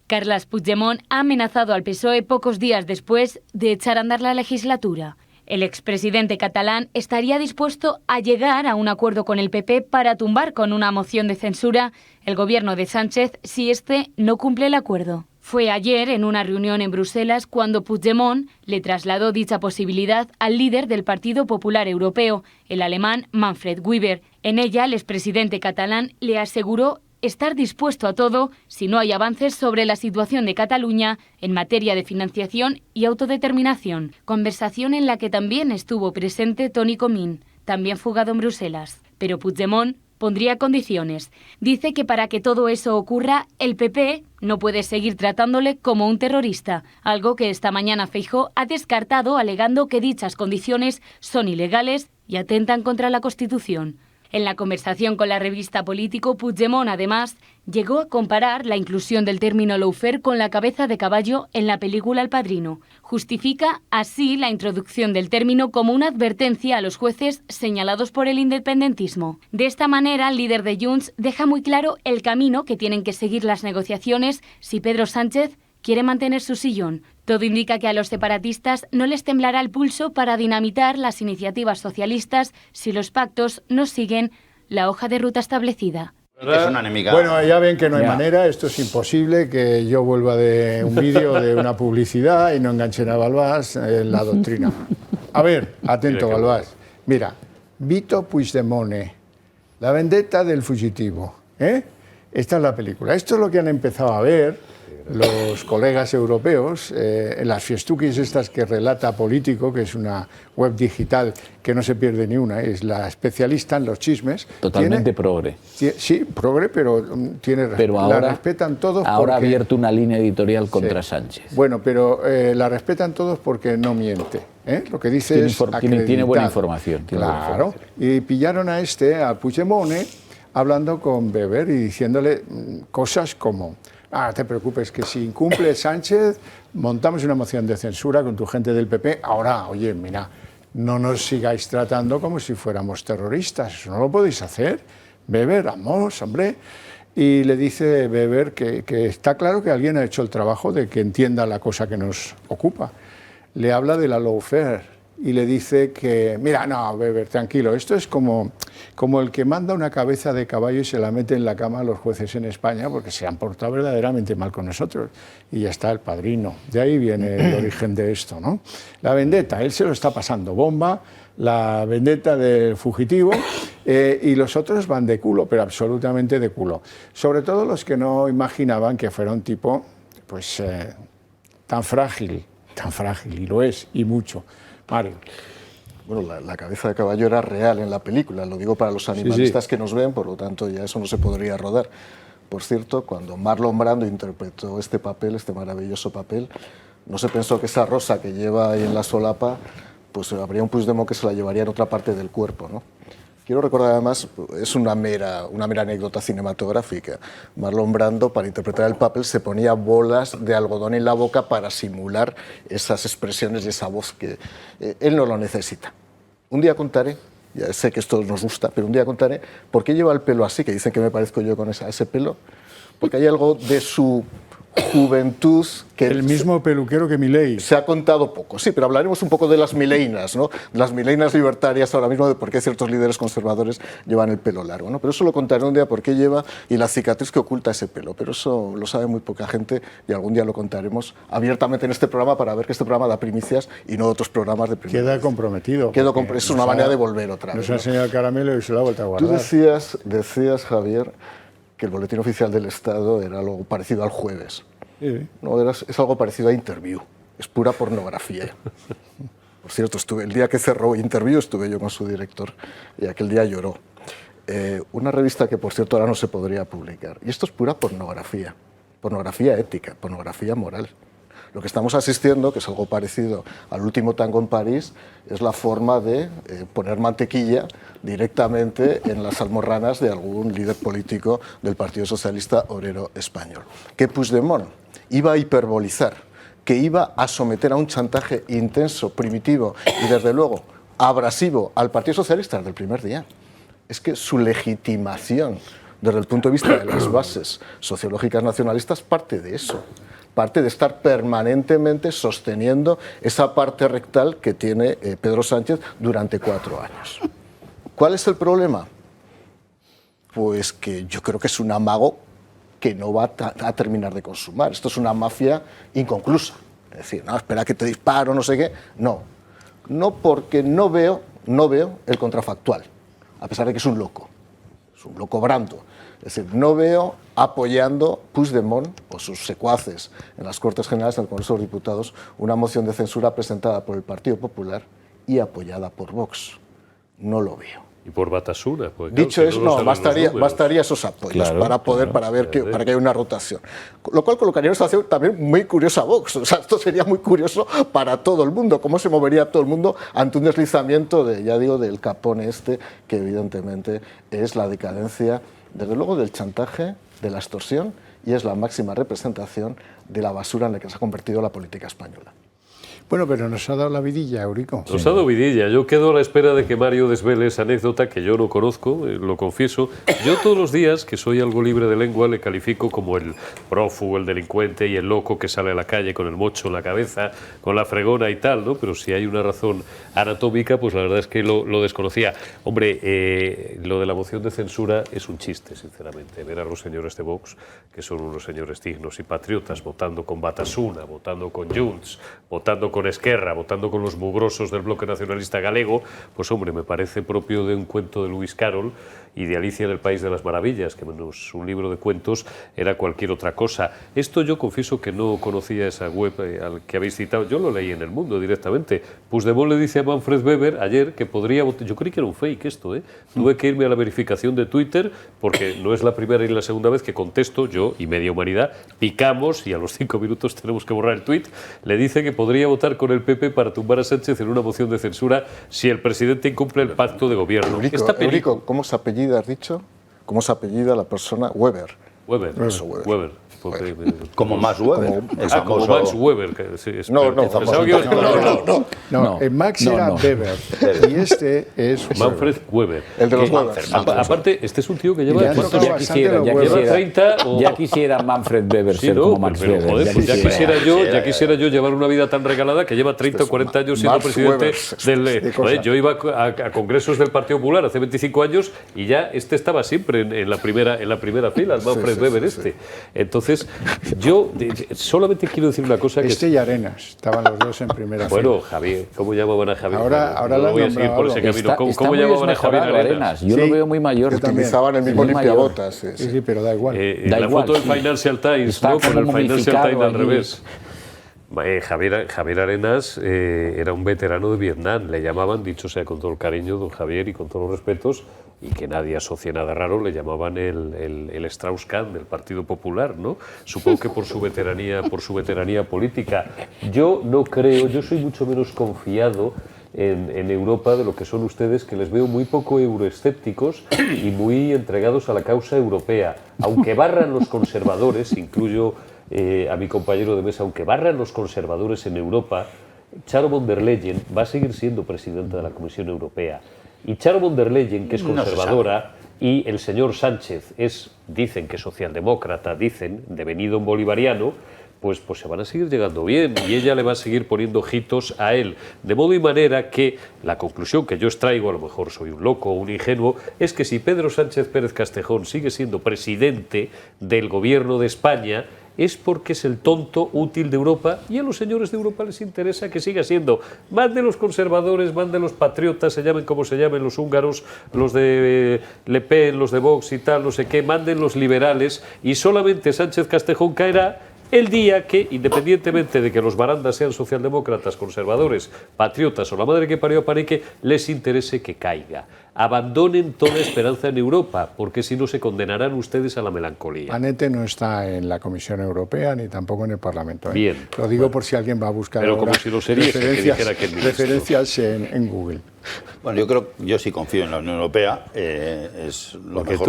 Carles Puigdemont ha amenazado al PSOE pocos días después de echar a andar la legislatura. El expresidente catalán estaría dispuesto a llegar a un acuerdo con el PP para tumbar con una moción de censura el gobierno de Sánchez si este no cumple el acuerdo. Fue ayer, en una reunión en Bruselas, cuando Puigdemont le trasladó dicha posibilidad al líder del Partido Popular Europeo, el alemán Manfred Weber. En ella, el expresidente catalán le aseguró estar dispuesto a todo si no hay avances sobre la situación de Cataluña en materia de financiación y autodeterminación. Conversación en la que también estuvo presente Toni Comín, también fugado en Bruselas. Pero Puigdemont pondría condiciones. Dice que para que todo eso ocurra, el PP no puede seguir tratándole como un terrorista, algo que esta mañana Feijóo ha descartado alegando que dichas condiciones son ilegales y atentan contra la Constitución. En la conversación con la revista Político, Puigdemont, además, llegó a comparar la inclusión del término lawfare con la cabeza de caballo en la película El Padrino. Justifica así la introducción del término como una advertencia a los jueces señalados por el independentismo. De esta manera, el líder de Junts deja muy claro el camino que tienen que seguir las negociaciones si Pedro Sánchez quiere mantener su sillón. Todo indica que a los separatistas no les temblará el pulso para dinamitar las iniciativas socialistas si los pactos no siguen la hoja de ruta establecida. Es una enemiga. Bueno, ya ven que no hay manera, esto es imposible, que yo vuelva de un vídeo de una publicidad y no enganchen a Balbás en la doctrina. A ver, atento Balbás. Mira, Vito Puigdemont, la vendetta del fugitivo. Esta es la película. Esto es lo que han empezado a ver los colegas europeos en las fiestuquis estas que relata Político, que es una web digital que no se pierde ni una, es la especialista en los chismes. Totalmente progre. Sí, progre, pero tiene pero ahora, la respetan todos. Ahora ha abierto una línea editorial contra Sánchez. Bueno, pero la respetan todos porque no miente. Lo que dice tiene buena información. Claro. Y pillaron a Puigdemont hablando con Weber y diciéndole cosas como: no te preocupes, que si incumple Sánchez, montamos una moción de censura con tu gente del PP. Ahora, oye, mira, no nos sigáis tratando como si fuéramos terroristas. Eso no lo podéis hacer. Weber, vamos, hombre. Y le dice Weber que está claro que alguien ha hecho el trabajo de que entienda la cosa que nos ocupa. Le habla de la lawfare y le dice que, mira, no, Weber, tranquilo, esto es como el que manda una cabeza de caballo y se la mete en la cama a los jueces en España porque se han portado verdaderamente mal con nosotros. Y ya está El Padrino. De ahí viene el origen de esto, ¿no? La vendetta, él se lo está pasando bomba, la vendetta del fugitivo, y los otros van de culo, pero absolutamente de culo. Sobre todo los que no imaginaban que fuera un tipo pues tan frágil, y lo es, y mucho. Mario. Bueno, la cabeza de caballo era real en la película, lo digo para los animalistas que nos ven, por lo tanto ya eso no se podría rodar. Por cierto, cuando Marlon Brando interpretó este papel, este maravilloso papel, no se pensó que esa rosa que lleva ahí en la solapa, pues habría un Puigdemont que se la llevaría en otra parte del cuerpo, ¿no? Quiero recordar además, es una mera anécdota cinematográfica. Marlon Brando, para interpretar el papel, se ponía bolas de algodón en la boca para simular esas expresiones y esa voz que él no lo necesita. Un día contaré, ya sé que esto nos gusta, pero un día contaré por qué lleva el pelo así, que dicen que me parezco yo con ese pelo, porque hay algo de su juventud que... El mismo peluquero que Milei. Se ha contado poco, sí, pero hablaremos un poco de las mileinas, ¿no? Las mileinas libertarias ahora mismo, de por qué ciertos líderes conservadores llevan el pelo largo, ¿no? Pero eso lo contaré un día, por qué lleva y la cicatriz que oculta ese pelo. Pero eso lo sabe muy poca gente y algún día lo contaremos abiertamente en este programa para ver que este programa da primicias y no otros programas de primicias. Queda comprometido. Es una manera de volver otra vez. Nos ha enseñado el caramelo y se lo ha vuelto a guardar. Tú decías, Javier, que el Boletín Oficial del Estado era algo parecido al Jueves. Sí. No, es algo parecido a Interview. Es pura pornografía. Por cierto, el día que cerró Interview estuve yo con su director y aquel día lloró. Una revista que, por cierto, ahora no se podría publicar. Y esto es pura pornografía. Pornografía ética, pornografía moral. Lo que estamos asistiendo, que es algo parecido al último tango en París, es la forma de poner mantequilla directamente en las almorranas de algún líder político del Partido Socialista Obrero Español. Que Puigdemont iba a hiperbolizar, que iba a someter a un chantaje intenso, primitivo y, desde luego, abrasivo al Partido Socialista desde el primer día. Es que su legitimación desde el punto de vista de las bases sociológicas nacionalistas parte de eso. Parte de estar permanentemente sosteniendo esa parte rectal que tiene Pedro Sánchez durante 4 años. ¿Cuál es el problema? Pues que yo creo que es un amago que no va a terminar de consumar. Esto es una mafia inconclusa. Es decir, no, espera que te disparo, no sé qué. No, porque no veo el contrafactual, a pesar de que es un loco brando. Es decir, no veo apoyando Puigdemont o sus secuaces en las Cortes Generales del Congreso de los Diputados una moción de censura presentada por el Partido Popular y apoyada por Vox. No lo veo. Y por Batasuna. Pues, dicho claro, eso, si no bastaría esos apoyos para que haya una rotación. Lo cual colocaría una situación también muy curiosa a Vox. O sea, esto sería muy curioso para todo el mundo. ¿Cómo se movería todo el mundo ante un deslizamiento del Capone que evidentemente es la decadencia, desde luego, del chantaje, de la extorsión, y es la máxima representación de la basura en la que se ha convertido la política española? Bueno, pero nos ha dado la vidilla, Eurico. Nos ha dado vidilla. Yo quedo a la espera de que Mario desvele esa anécdota que yo no conozco, lo confieso. Yo todos los días, que soy algo libre de lengua, le califico como el prófugo, el delincuente y el loco que sale a la calle con el mocho en la cabeza, con la fregona y tal, ¿no? Pero si hay una razón anatómica, pues la verdad es que lo desconocía. Hombre, lo de la moción de censura es un chiste, sinceramente. Ver a los señores de Vox, que son unos señores dignos y patriotas, votando con Batasuna, votando con Junts, votando con Esquerra, votando con los mugrosos del bloque nacionalista galego, pues hombre, me parece propio de un cuento de Lewis Carroll y de Alicia en el País de las Maravillas, que menos un libro de cuentos era cualquier otra cosa. Esto yo confieso que no conocía esa web al que habéis citado, yo lo leí en El Mundo directamente. Puigdemont le dice a Manfred Weber ayer que podría votar, yo creí que era un fake esto, tuve que irme a la verificación de Twitter porque no es la primera y la segunda vez que contesto, yo y media humanidad, picamos y a los 5 minutos tenemos que borrar el tuit, le dice que podría votar con el PP para tumbar a Sánchez en una moción de censura si el presidente incumple el pacto de gobierno. Eurico, ¿cómo se apellida, has dicho? ¿Cómo se apellida la persona? Weber. Weber. Como Max Weber. Como Max Weber. No. Max era Weber. Y este es Manfred Weber. El de los Weber. Aparte, este es un tío que lleva... Ya quisiera Manfred Weber ser como Max Weber. Joder, pues ya quisiera yo llevar una vida tan regalada que lleva 30 o 40 años siendo presidente del... Yo iba a congresos del Partido Popular hace 25 años y ya estaba siempre en la primera fila, el Manfred Weber este. Entonces, yo solamente quiero decir una cosa. Y Arenas, estaban los dos en primera fila. Bueno, Javier, ¿cómo llamaban a Javier? Ahora no voy a seguir por ese camino. ¿Cómo llamaban a Javier Arenas? Yo lo veo muy mayor. Utilizaban el mismo limpiabotas. Sí, pero da igual. La foto del Financial Times, ¿no? Con el Financial Times al revés. Javier Arenas era un veterano de Vietnam, le llamaban, dicho sea con todo el cariño, don Javier, y con todos los respetos, y que nadie asocia nada raro, le llamaban el Strauss-Kahn del Partido Popular, ¿no? Supongo que por su veteranía política. Yo no creo, yo soy mucho menos confiado en Europa de lo que son ustedes, que les veo muy poco euroescépticos y muy entregados a la causa europea. Aunque barran los conservadores, incluyo a mi compañero de mesa, aunque barran los conservadores en Europa, Charo von der Leyen va a seguir siendo presidenta de la Comisión Europea. Y Charo von der Leyen, que es conservadora y el señor Sánchez dicen que socialdemócrata, devenido un bolivariano, pues se van a seguir llegando bien y ella le va a seguir poniendo ojitos a él. De modo y manera que la conclusión que yo extraigo, a lo mejor soy un loco o un ingenuo, es que si Pedro Sánchez Pérez Castejón sigue siendo presidente del gobierno de España, es porque es el tonto útil de Europa, y a los señores de Europa les interesa que siga siendo más de los conservadores, más de los patriotas, se llamen como se llamen, los húngaros, los de Le Pen, los de Vox y tal, no sé qué, manden los liberales, y solamente Sánchez Castejón caerá el día que, independientemente de que los barandas sean socialdemócratas, conservadores, patriotas o la madre que parió a Parique, les interese que caiga. Abandonen toda esperanza en Europa, porque si no se condenarán ustedes a la melancolía. Anete no está en la Comisión Europea ni tampoco en el Parlamento. Bien. Lo digo por si alguien va a buscar pero como si lo sería, referencias en Google. Bueno, yo sí confío en la Unión Europea. Es lo porque mejor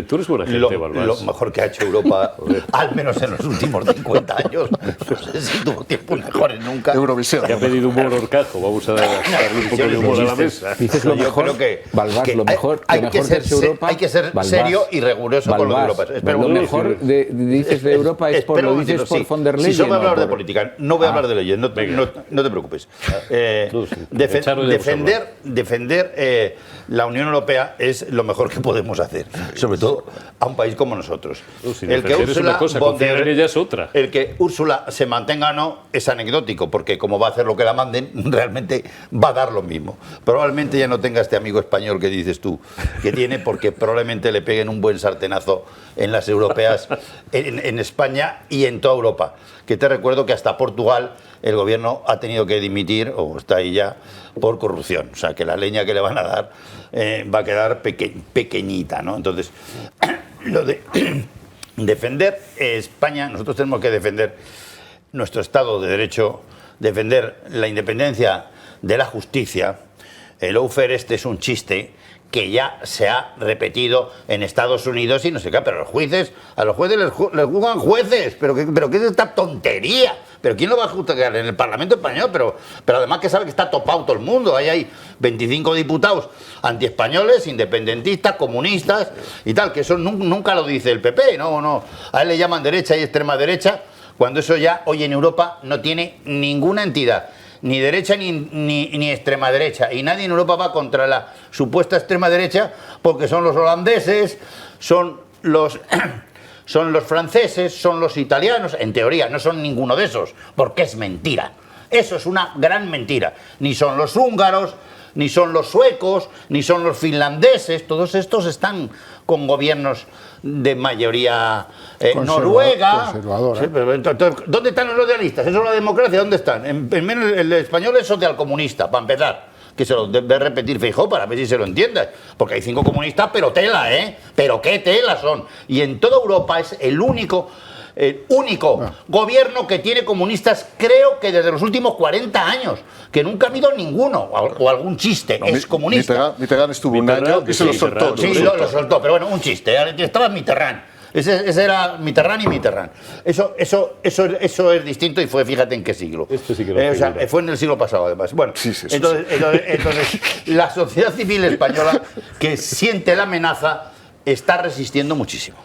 tú eres buena gente, Balbás. Lo mejor que ha hecho Europa, al menos en los últimos 50 años. No sé si tuvo tiempos mejores nunca. Eurovisión. Que ha pedido humor Horcajo. Vamos a darle un poco de humor a la mesa. Dices lo mejor, yo creo que, Balbás, lo mejor hay que ser Europa, hay que ser Balbás, serio y riguroso con lo de Europa. Lo mejor dices de Europa es por lo dices por von der Leyen. Si yo voy a hablar de política, no voy a hablar de leyes, no te preocupes. Defender la Unión Europea es lo mejor que podemos hacer, sobre todo a un país como nosotros. El que Ursula von der Leyen es otra. El que Úrsula se mantenga o no es anecdótico, porque como va a hacer lo que la manden, realmente va a dar lo mismo. Probablemente ya no tenga este amigo español que dices tú que tiene, porque probablemente le peguen un buen sartenazo en las europeas, en España y en toda Europa. Que te recuerdo que hasta Portugal el gobierno ha tenido que dimitir, o está ahí ya, por corrupción. O sea, que la leña que le van a dar va a quedar pequeñita, ¿no? Entonces, lo de defender España, nosotros tenemos que defender nuestro Estado de Derecho, defender la independencia de la justicia. El lawfare es un chiste que ya se ha repetido en Estados Unidos y no sé qué, pero a los jueces les juzgan jueces, pero ¿qué es esta tontería? ¿Pero quién lo va a juzgar? En el Parlamento español, pero además que sabe que está topado todo el mundo, ahí hay 25 diputados antiespañoles, independentistas, comunistas y tal, que eso nunca lo dice el PP, no, a él le llaman derecha y extrema derecha, cuando eso ya hoy en Europa no tiene ninguna entidad. Ni derecha ni extrema derecha. Y nadie en Europa va contra la supuesta extrema derecha porque son los holandeses, son los franceses, son los italianos. En teoría no son ninguno de esos, porque es mentira. Eso es una gran mentira. Ni son los húngaros, ni son los suecos, ni son los finlandeses. Todos estos están con gobiernos de mayoría noruega. Sí, pero, entonces, ¿dónde están los socialistas? ¿Eso es la democracia? ¿Dónde están? En menos el español es socialcomunista, para empezar. Que se lo debe repetir Feijóo para ver si se lo entiende. Porque hay 5 comunistas, pero tela, ¿eh? Pero qué tela son. Y en toda Europa es el único gobierno que tiene comunistas, creo que desde los últimos 40 años, que nunca ha habido ninguno, o algún chiste, no, es comunista. Mitterrand estuvo un año y se lo soltó. Sí, lo soltó, pero bueno, un chiste. Estaba Mitterrand. Ese era Mitterrand y Mitterrand. Eso es distinto y fue, fíjate en qué siglo. Sí que fue en el siglo pasado, además. Bueno, sí, entonces, la sociedad civil española, que siente la amenaza, está resistiendo muchísimo.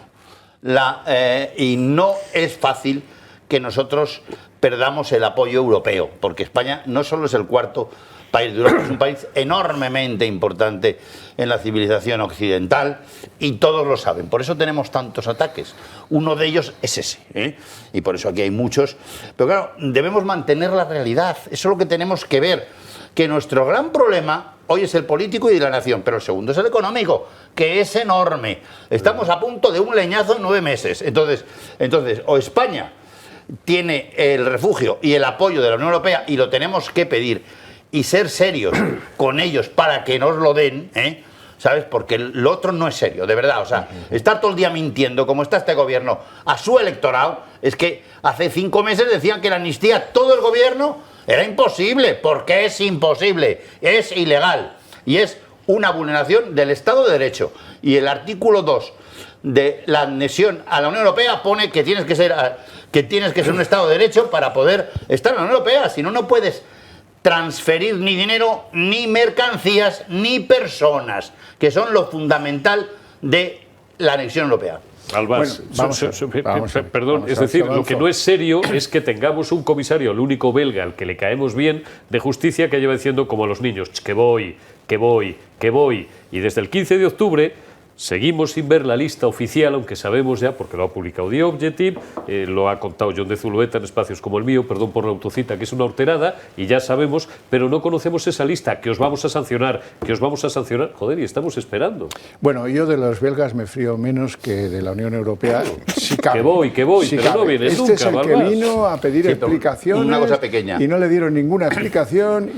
Y no es fácil que nosotros perdamos el apoyo europeo, porque España no solo es el cuarto país de Europa, es un país enormemente importante en la civilización occidental y todos lo saben. Por eso tenemos tantos ataques. Uno de ellos es ese, ¿eh? Y por eso aquí hay muchos. Pero claro, debemos mantener la realidad. Eso es lo que tenemos que ver. Que nuestro gran problema hoy es el político y de la nación, pero el segundo es el económico, que es enorme. Estamos a punto de un leñazo en 9 meses. Entonces, o España tiene el refugio y el apoyo de la Unión Europea y lo tenemos que pedir y ser serios con ellos para que nos lo den, ¿eh? ¿Sabes? Porque lo otro no es serio, de verdad. O sea, estar todo el día mintiendo, como está este gobierno, a su electorado, es que hace 5 meses decían que la amnistía, todo el gobierno, era imposible. Porque es imposible, es ilegal y es una vulneración del Estado de Derecho. Y el artículo 2 de la adhesión a la Unión Europea pone que tienes que ser un Estado de Derecho para poder estar en la Unión Europea. Si no, no puedes transferir ni dinero, ni mercancías, ni personas, que son lo fundamental de la anexión europea. Albás, perdón, vamos es decir, avanzo. lo que no es serio es que tengamos un comisario, el único belga al que le caemos bien, de justicia, que lleva diciendo como a los niños, que voy, que voy, que voy. Y desde el 15 de octubre seguimos sin ver la lista oficial, aunque sabemos ya, porque lo ha publicado The Objective, lo ha contado John de Zulueta en espacios como el mío, perdón por la autocita, que es una horterada, y ya sabemos, pero no conocemos esa lista, que os vamos a sancionar, que os vamos a sancionar. Joder, y estamos esperando. Bueno, yo de los belgas me frío menos que de la Unión Europea. Si cabe. Que voy, Si pero cabe. no vienes Este nunca, es el que Balbás. vino a pedir Sí, pero explicaciones. una cosa pequeña. Y no le dieron ninguna explicación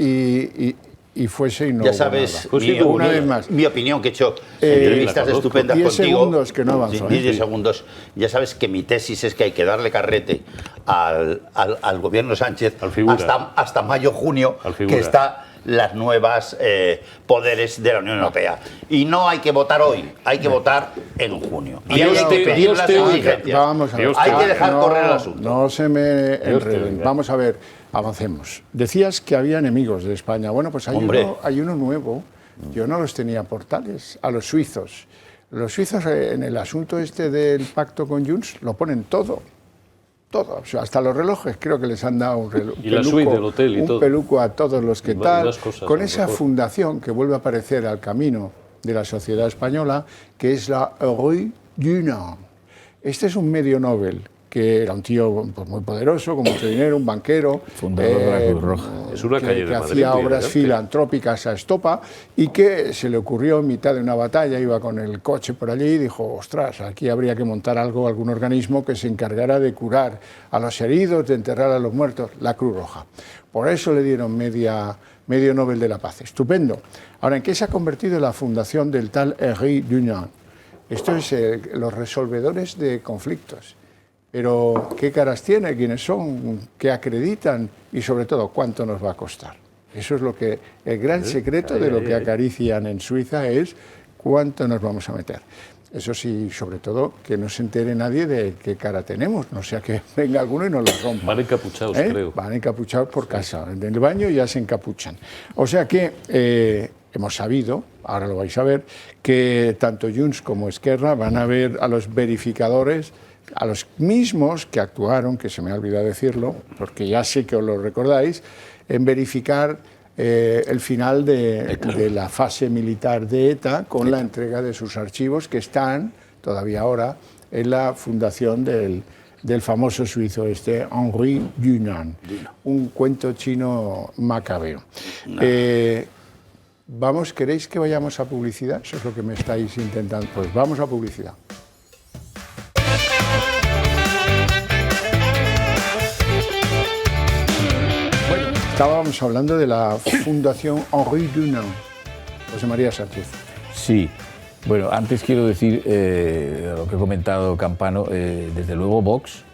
y fuese y no Ya hubo sabes, nada. Pues sí, una vez más. mi opinión, que he hecho entrevistas la conozco. estupendas 10 contigo. segundos que no avanzo, Sí, ¿eh? 10 segundos. Ya sabes que mi tesis es que hay que darle carrete al gobierno Sánchez Al figura. hasta mayo-junio, Al figura. que está las nuevas poderes de la Unión Europea. Y no hay que votar hoy, hay que votar en junio. Y hay que pedir las exigencias. Vamos a ver. Hay que dejar correr el asunto. No se me enreden. venga. Vamos a ver, avancemos. Decías que había enemigos de España. Bueno, pues Hombre. hay uno nuevo. Yo no los tenía por tales, a los suizos. Los suizos en el asunto este del pacto con Junts lo ponen todo. Todo, o sea, hasta los relojes creo que les han dado un reloj. Y la suite del hotel y un todo. peluco a todos los que Y tal. más cosas, con a lo esa mejor. fundación que vuelve a aparecer al camino de la sociedad española, que es la Rue du Nord. Este es un medio Nobel, que era un tío pues, muy poderoso, con mucho dinero, un banquero. Fundador de la Cruz Roja. Es una calle de que Madrid, hacía muy obras elegante. filantrópicas a estopa y que se le ocurrió en mitad de una batalla, iba con el coche por allí y dijo, ostras, aquí habría que montar algún organismo que se encargara de curar a los heridos, de enterrar a los muertos, la Cruz Roja. Por eso le dieron medio Nobel de la Paz. Estupendo. Ahora, ¿en qué se ha convertido la fundación del tal Henri Dunant? Esto es los resolvedores de conflictos. Pero, ¿qué caras tiene? ¿Quiénes son? ¿Qué acreditan? Y, sobre todo, ¿cuánto nos va a costar? Eso es lo que el gran secreto de lo que acarician en Suiza es cuánto nos vamos a meter. Eso sí, sobre todo, que no se entere nadie de qué cara tenemos, no sea que venga alguno y nos lo rompa. Van encapuchados, creo. Van encapuchados por casa. En el baño ya se encapuchan. O sea que hemos sabido, ahora lo vais a ver, que tanto Junts como Esquerra van a ver a los verificadores, a los mismos que actuaron, que se me ha olvidado decirlo, porque ya sé que os lo recordáis, en verificar el final de la fase militar de ETA con la entrega de sus archivos que están todavía ahora en la fundación del famoso suizo Henri Dunant, un cuento chino macabeo. ¿Queréis que vayamos a publicidad? Eso es lo que me estáis intentando. Pues vamos a publicidad. Estábamos hablando de la Fundación Henri Dunant. José María Sánchez. Sí. Bueno, antes quiero decir lo que ha comentado Campano. Desde luego Vox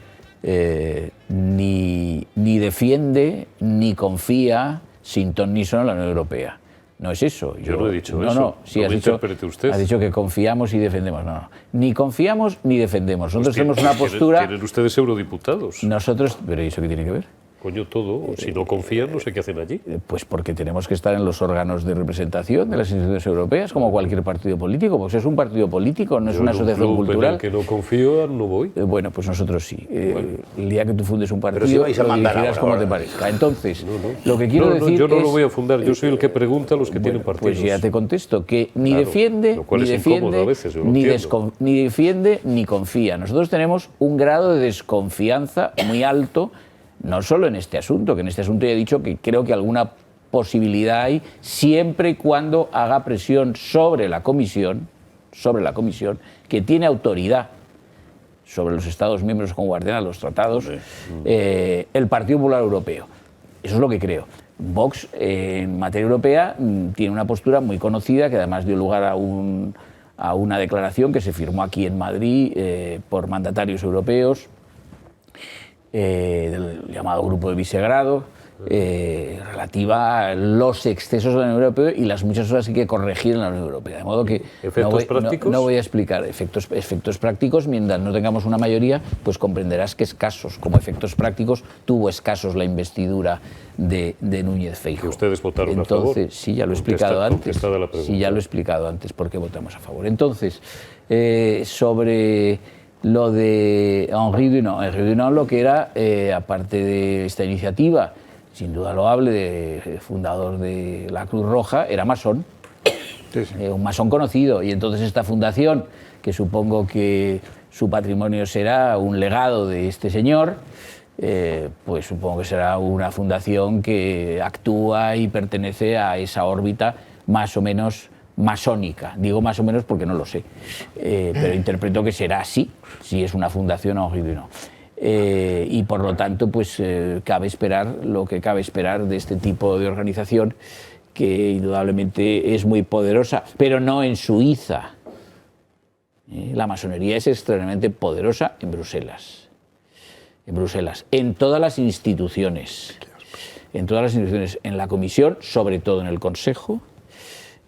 ni defiende ni confía sin ton ni son en la Unión Europea. No es eso. Yo no he dicho eso. No, sí, No has me dicho, interprete usted. has dicho que confiamos y defendemos. No. Ni confiamos ni defendemos. Nosotros tenemos una postura... Tienen ustedes eurodiputados. Nosotros... ¿Pero ¿y eso qué tiene que ver? Coño, todo. Si no confían, no sé qué hacen allí. Pues porque tenemos que estar en los órganos de representación de las instituciones europeas, como cualquier partido político, porque es un partido político, no es Yo una en un asociación club cultural. en el que no confío, no voy. Bueno, pues nosotros sí. El día que tú fundes un Pero partido, si vais a lo mandar dirigirás ahora, como te ahora. parezca. Entonces, lo que quiero decir yo no es... lo voy a fundar, yo soy el que pregunta a los que tienen partidos. Pues ya te contesto, que ni Claro, defiende, lo cual ni es incómodo defiende, a veces, yo lo ni, entiendo. ni defiende, ni confía. Nosotros tenemos un grado de desconfianza muy alto, no solo en este asunto, que en este asunto ya he dicho que creo que alguna posibilidad hay, siempre y cuando haga presión sobre la Comisión, que tiene autoridad sobre los Estados miembros con guardián a los tratados, el Partido Popular Europeo. Eso es lo que creo. Vox, en materia europea, tiene una postura muy conocida, que además dio lugar a una declaración que se firmó aquí en Madrid por mandatarios europeos, del llamado Grupo de Visegrado, relativa a los excesos de la Unión Europea y las muchas cosas que hay que corregir en la Unión Europea. De modo que ¿Efectos prácticos? no voy a explicar efectos prácticos. Mientras no tengamos una mayoría, pues comprenderás que escasos, como efectos prácticos, tuvo escasos la investidura de Núñez Feijóo. Que ustedes votaron Entonces, a favor. sí, ya lo he explicado antes. Contestada la pregunta. Sí, ya lo he explicado antes por qué votamos a favor. Entonces, sobre lo de Henri Dunant. Henri Dunant lo que era, aparte de esta iniciativa, sin duda loable, fundador de la Cruz Roja, era masón, un masón conocido. Y entonces esta fundación, que supongo que su patrimonio será un legado de este señor, pues supongo que será una fundación que actúa y pertenece a esa órbita más o menos masónica. Digo más o menos porque no lo sé, pero interpreto que será así, si es una fundación o no. Y por lo tanto, pues cabe esperar lo que cabe esperar de este tipo de organización, que indudablemente es muy poderosa, pero no en Suiza. La masonería es extremadamente poderosa en Bruselas. En Bruselas, en todas las instituciones. En todas las instituciones, en la Comisión, sobre todo en el Consejo,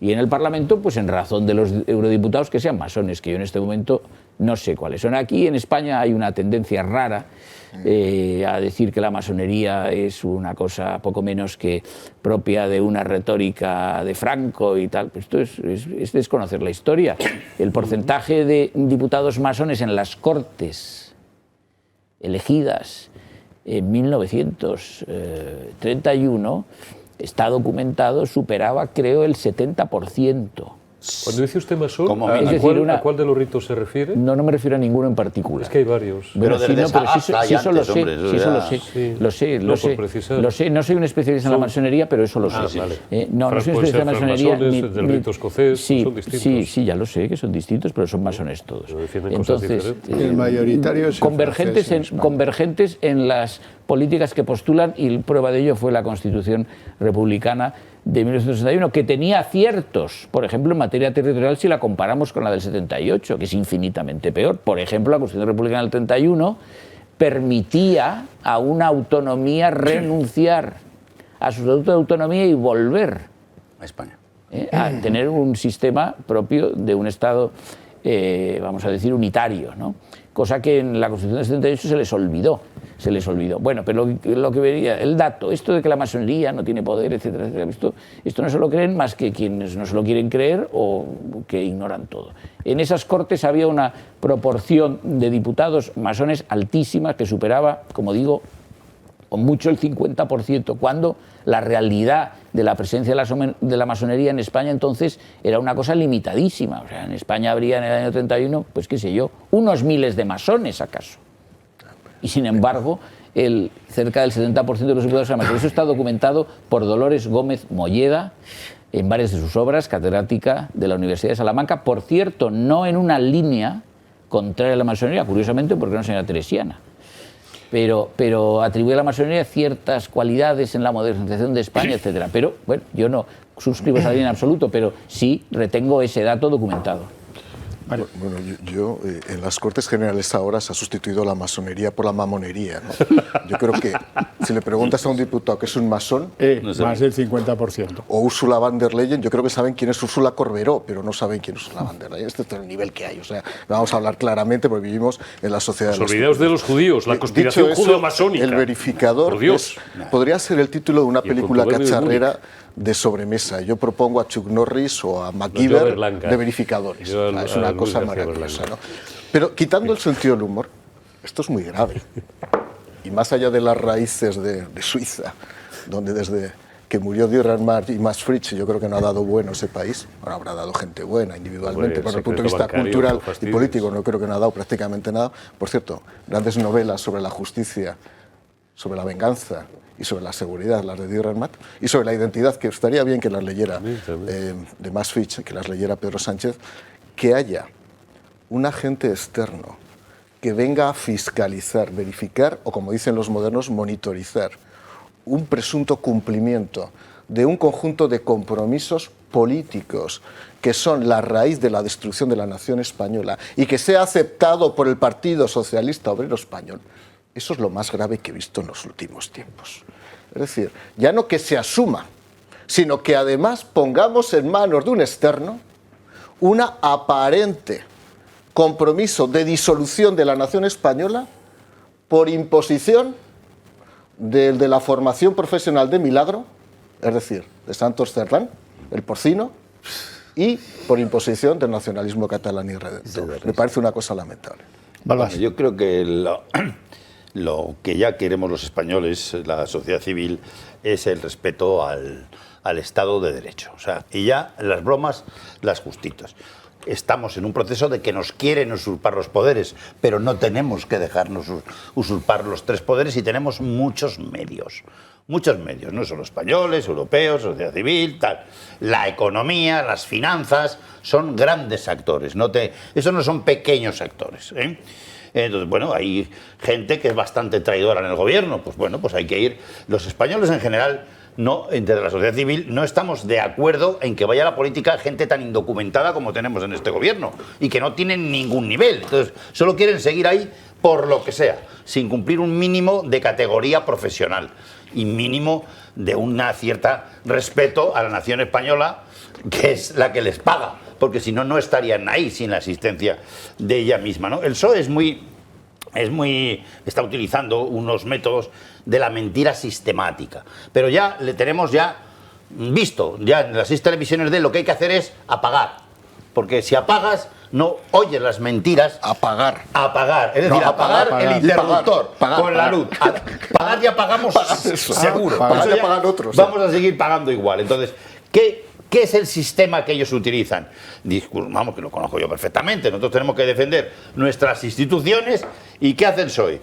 y en el Parlamento, pues en razón de los eurodiputados que sean masones, que yo en este momento no sé cuáles son. Aquí en España hay una tendencia rara a decir que la masonería es una cosa poco menos que propia de una retórica de Franco y tal. Esto es desconocer la historia. El porcentaje de diputados masones en las Cortes elegidas en 1931 está documentado, superaba, creo, el 70%. Cuando dice usted masón, ¿a cuál de los ritos se refiere? No me refiero a ninguno en particular. Es que hay varios. Pero sí, no, pero sí eso lo sé, lo sé. No soy un especialista en la masonería, pero eso lo sé. No soy un especialista en la masonería. Del rito escocés, son distintos. Sí, ya lo sé, que son distintos, pero son masones todos. Entonces, el mayoritario es convergentes en las políticas que postulan, y prueba de ello fue la Constitución republicana de 1961, que tenía aciertos, por ejemplo, en materia territorial, si la comparamos con la del 78, que es infinitamente peor. Por ejemplo, la Constitución republicana del 31 permitía a una autonomía renunciar a su estatuto de autonomía y volver a España, a tener un sistema propio de un Estado, vamos a decir, unitario, ¿no? Cosa que en la Constitución del 78 se les olvidó. Bueno, pero lo que vería, el dato, esto de que la masonería no tiene poder, etcétera, etcétera, esto no se lo creen más que quienes no se lo quieren creer o que ignoran todo. En esas Cortes había una proporción de diputados masones altísima, que superaba, como digo, con mucho el 50%, cuando la realidad de la presencia de la masonería en España entonces era una cosa limitadísima. O sea, en España habría en el año 31, pues qué sé yo, unos miles de masones acaso. Y sin embargo, cerca del 70% de los diputados eran masones. Eso está documentado por Dolores Gómez Molleda en varias de sus obras, catedrática de la Universidad de Salamanca. Por cierto, no en una línea contraria a la masonería, curiosamente, porque era una señora teresiana. Pero atribuye a la masonería ciertas cualidades en la modernización de España, etcétera. Pero, bueno, yo no suscribo esa línea en absoluto, pero sí retengo ese dato documentado. Bueno, yo en las Cortes Generales ahora se ha sustituido la masonería por la mamonería, ¿no? Yo creo que si le preguntas a un diputado que es un masón, más del 50%. O Ursula von der Leyen, yo creo que saben quién es Ursula Corberó, pero no saben quién es Ursula von der Leyen. Este es el nivel que hay. O sea, vamos a hablar claramente porque vivimos en la sociedad. Olvidaos de los judíos, la conspiración judeo-masónica. El verificador podría ser el título de una película cacharrera de sobremesa. Yo propongo a Chuck Norris o a MacGyver de verificadores. Es una cosa maravillosa, ¿no? Pero quitando el sentido del humor, esto es muy grave. Y más allá de las raíces de Suiza, donde desde que murió Dürrenmatt y Max Frisch, yo creo que no ha dado bueno ese país. Bueno, habrá dado gente buena individualmente, pero desde el punto de vista cultural y político no creo que no ha dado prácticamente nada. Por cierto, grandes novelas sobre la justicia, sobre la venganza y sobre la seguridad, las de Dürrenmatt, y sobre la identidad, que estaría bien que las leyera de Max Frisch, que las leyera Pedro Sánchez, que haya un agente externo que venga a fiscalizar, verificar o, como dicen los modernos, monitorizar un presunto cumplimiento de un conjunto de compromisos políticos que son la raíz de la destrucción de la nación española y que sea aceptado por el Partido Socialista Obrero Español. Eso es lo más grave que he visto en los últimos tiempos. Es decir, ya no que se asuma, sino que además pongamos en manos de un externo una aparente compromiso de disolución de la nación española por imposición de la formación profesional de Milagro, es decir, de Santos Cerdán, el porcino, y por imposición del nacionalismo catalán y redentor. Me parece una cosa lamentable. Bueno, yo creo que lo que ya queremos los españoles, la sociedad civil, es el respeto al Estado de Derecho. O sea, y ya las bromas, las justitas. Estamos en un proceso de que nos quieren usurpar los poderes, pero no tenemos que dejarnos usurpar los tres poderes y tenemos muchos medios, no solo españoles, europeos, sociedad civil, tal. La economía, las finanzas, son grandes actores, esos no son pequeños actores, ¿eh? Entonces, bueno, hay gente que es bastante traidora en el gobierno, pues bueno, pues hay que ir. Los españoles en general, no, entre la sociedad civil, no estamos de acuerdo en que vaya a la política gente tan indocumentada como tenemos en este gobierno y que no tienen ningún nivel. Entonces, solo quieren seguir ahí por lo que sea, sin cumplir un mínimo de categoría profesional y mínimo de una cierta respeto a la nación española, que es la que les paga, porque si no, no estarían ahí sin la asistencia de ella misma, ¿no? El PSOE está utilizando unos métodos de la mentira sistemática, pero ya le tenemos visto, ya en las 6 televisiones de lo que hay que hacer es apagar, porque si apagas no oyes las mentiras. Apagar. Es decir, apagar el interruptor con la luz. Pagar ya pagamos seguro. Pagar ya pagan otros. Vamos a seguir pagando igual. Entonces, ¿qué es el sistema que ellos utilizan? Vamos, que lo conozco yo perfectamente. Nosotros tenemos que defender nuestras instituciones. ¿Y qué hace el PSOE?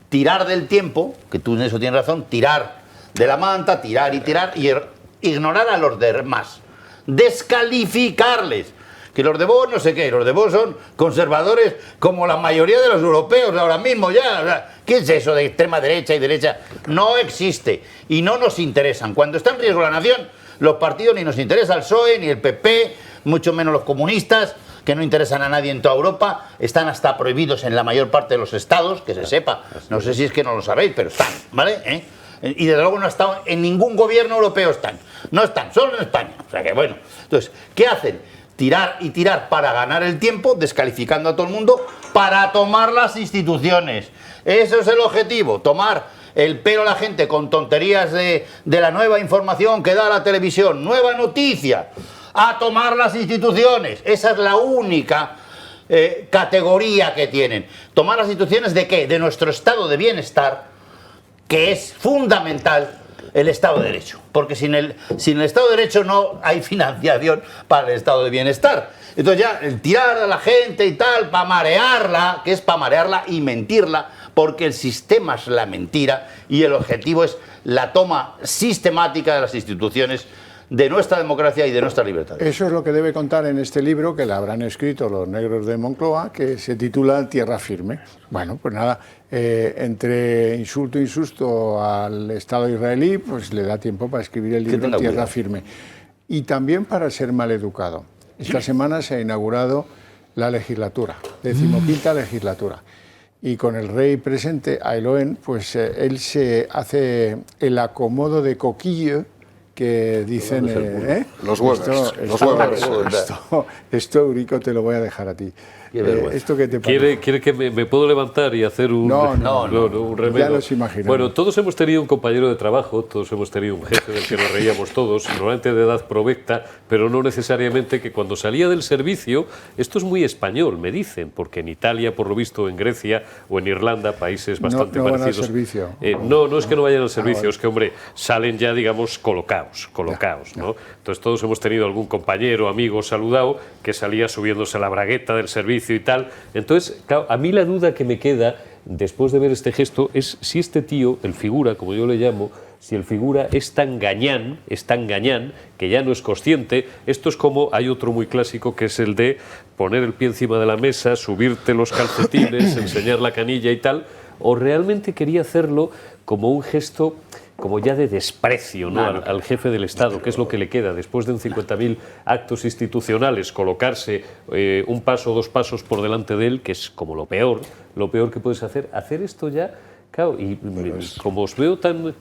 Tirar del tiempo, que tú en eso tienes razón, tirar de la manta, tirar y ignorar a los demás. Descalificarles. Que los de Vox no sé qué, los de Vox son conservadores como la mayoría de los europeos ahora mismo ya. O sea, ¿qué es eso de extrema derecha y derecha? No existe y no nos interesan. Cuando está en riesgo la nación, los partidos ni nos interesa el PSOE, ni el PP, mucho menos los comunistas, que no interesan a nadie en toda Europa, están hasta prohibidos en la mayor parte de los estados, que se sepa. No sé si es que no lo sabéis, pero están, ¿vale? Y desde luego no ha estado en ningún gobierno europeo no están, solo en España. O sea que bueno, entonces, ¿qué hacen? Tirar y tirar para ganar el tiempo, descalificando a todo el mundo, para tomar las instituciones. Eso es el objetivo, tomar el pelo a la gente con tonterías de la nueva información que da la televisión, nueva noticia, a tomar las instituciones. Esa es la única categoría que tienen. Tomar las instituciones ¿de qué? De nuestro estado de bienestar, que es fundamental el Estado de Derecho, porque sin el Estado de Derecho no hay financiación para el Estado de Bienestar. Entonces ya el tirar a la gente y tal, para marearla, que es para marearla y mentirla, porque el sistema es la mentira y el objetivo es la toma sistemática de las instituciones de nuestra democracia y de nuestra libertad. Eso es lo que debe contar en este libro, que le habrán escrito los negros de Moncloa, que se titula Tierra Firme. Bueno, pues nada, entre insulto e insusto al Estado israelí, pues le da tiempo para escribir el libro Tierra Firme. Y también para ser maleducado. Esta semana se ha inaugurado la legislatura, 15ª legislatura. Y con el rey presente, Ailoen, pues él se hace el acomodo de coquille, que dicen... Los Webers. Esto, Eurico, te lo voy a dejar a ti. ¿Esto qué te parece? ¿Quiere que me puedo levantar y hacer un remedio? Ya los imaginamos. Bueno, todos hemos tenido un compañero de trabajo, todos hemos tenido un jefe del que nos reíamos todos, normalmente de edad provecta, pero no necesariamente que cuando salía del servicio, esto es muy español, me dicen, porque en Italia, por lo visto, en Grecia o en Irlanda, países bastante parecidos... No van al servicio. No es que no vayan al servicio, es que, hombre, salen ya, digamos, colocados, ¿no? Entonces todos hemos tenido algún compañero, amigo, saludado, que salía subiéndose la bragueta del servicio y tal. Entonces, claro, a mí la duda que me queda después de ver este gesto es si este tío, el figura, como yo le llamo, si el figura es tan gañán, que ya no es consciente. Esto es como, hay otro muy clásico que es el de poner el pie encima de la mesa, subirte los calcetines, enseñar la canilla y tal, o realmente quería hacerlo como un gesto como ya de desprecio, ¿no? Al jefe del Estado, que es lo que le queda después de 50.000 actos institucionales, colocarse un paso o dos pasos por delante de él, que es como lo peor que puedes hacer esto ya. Claro, y como os veo tan...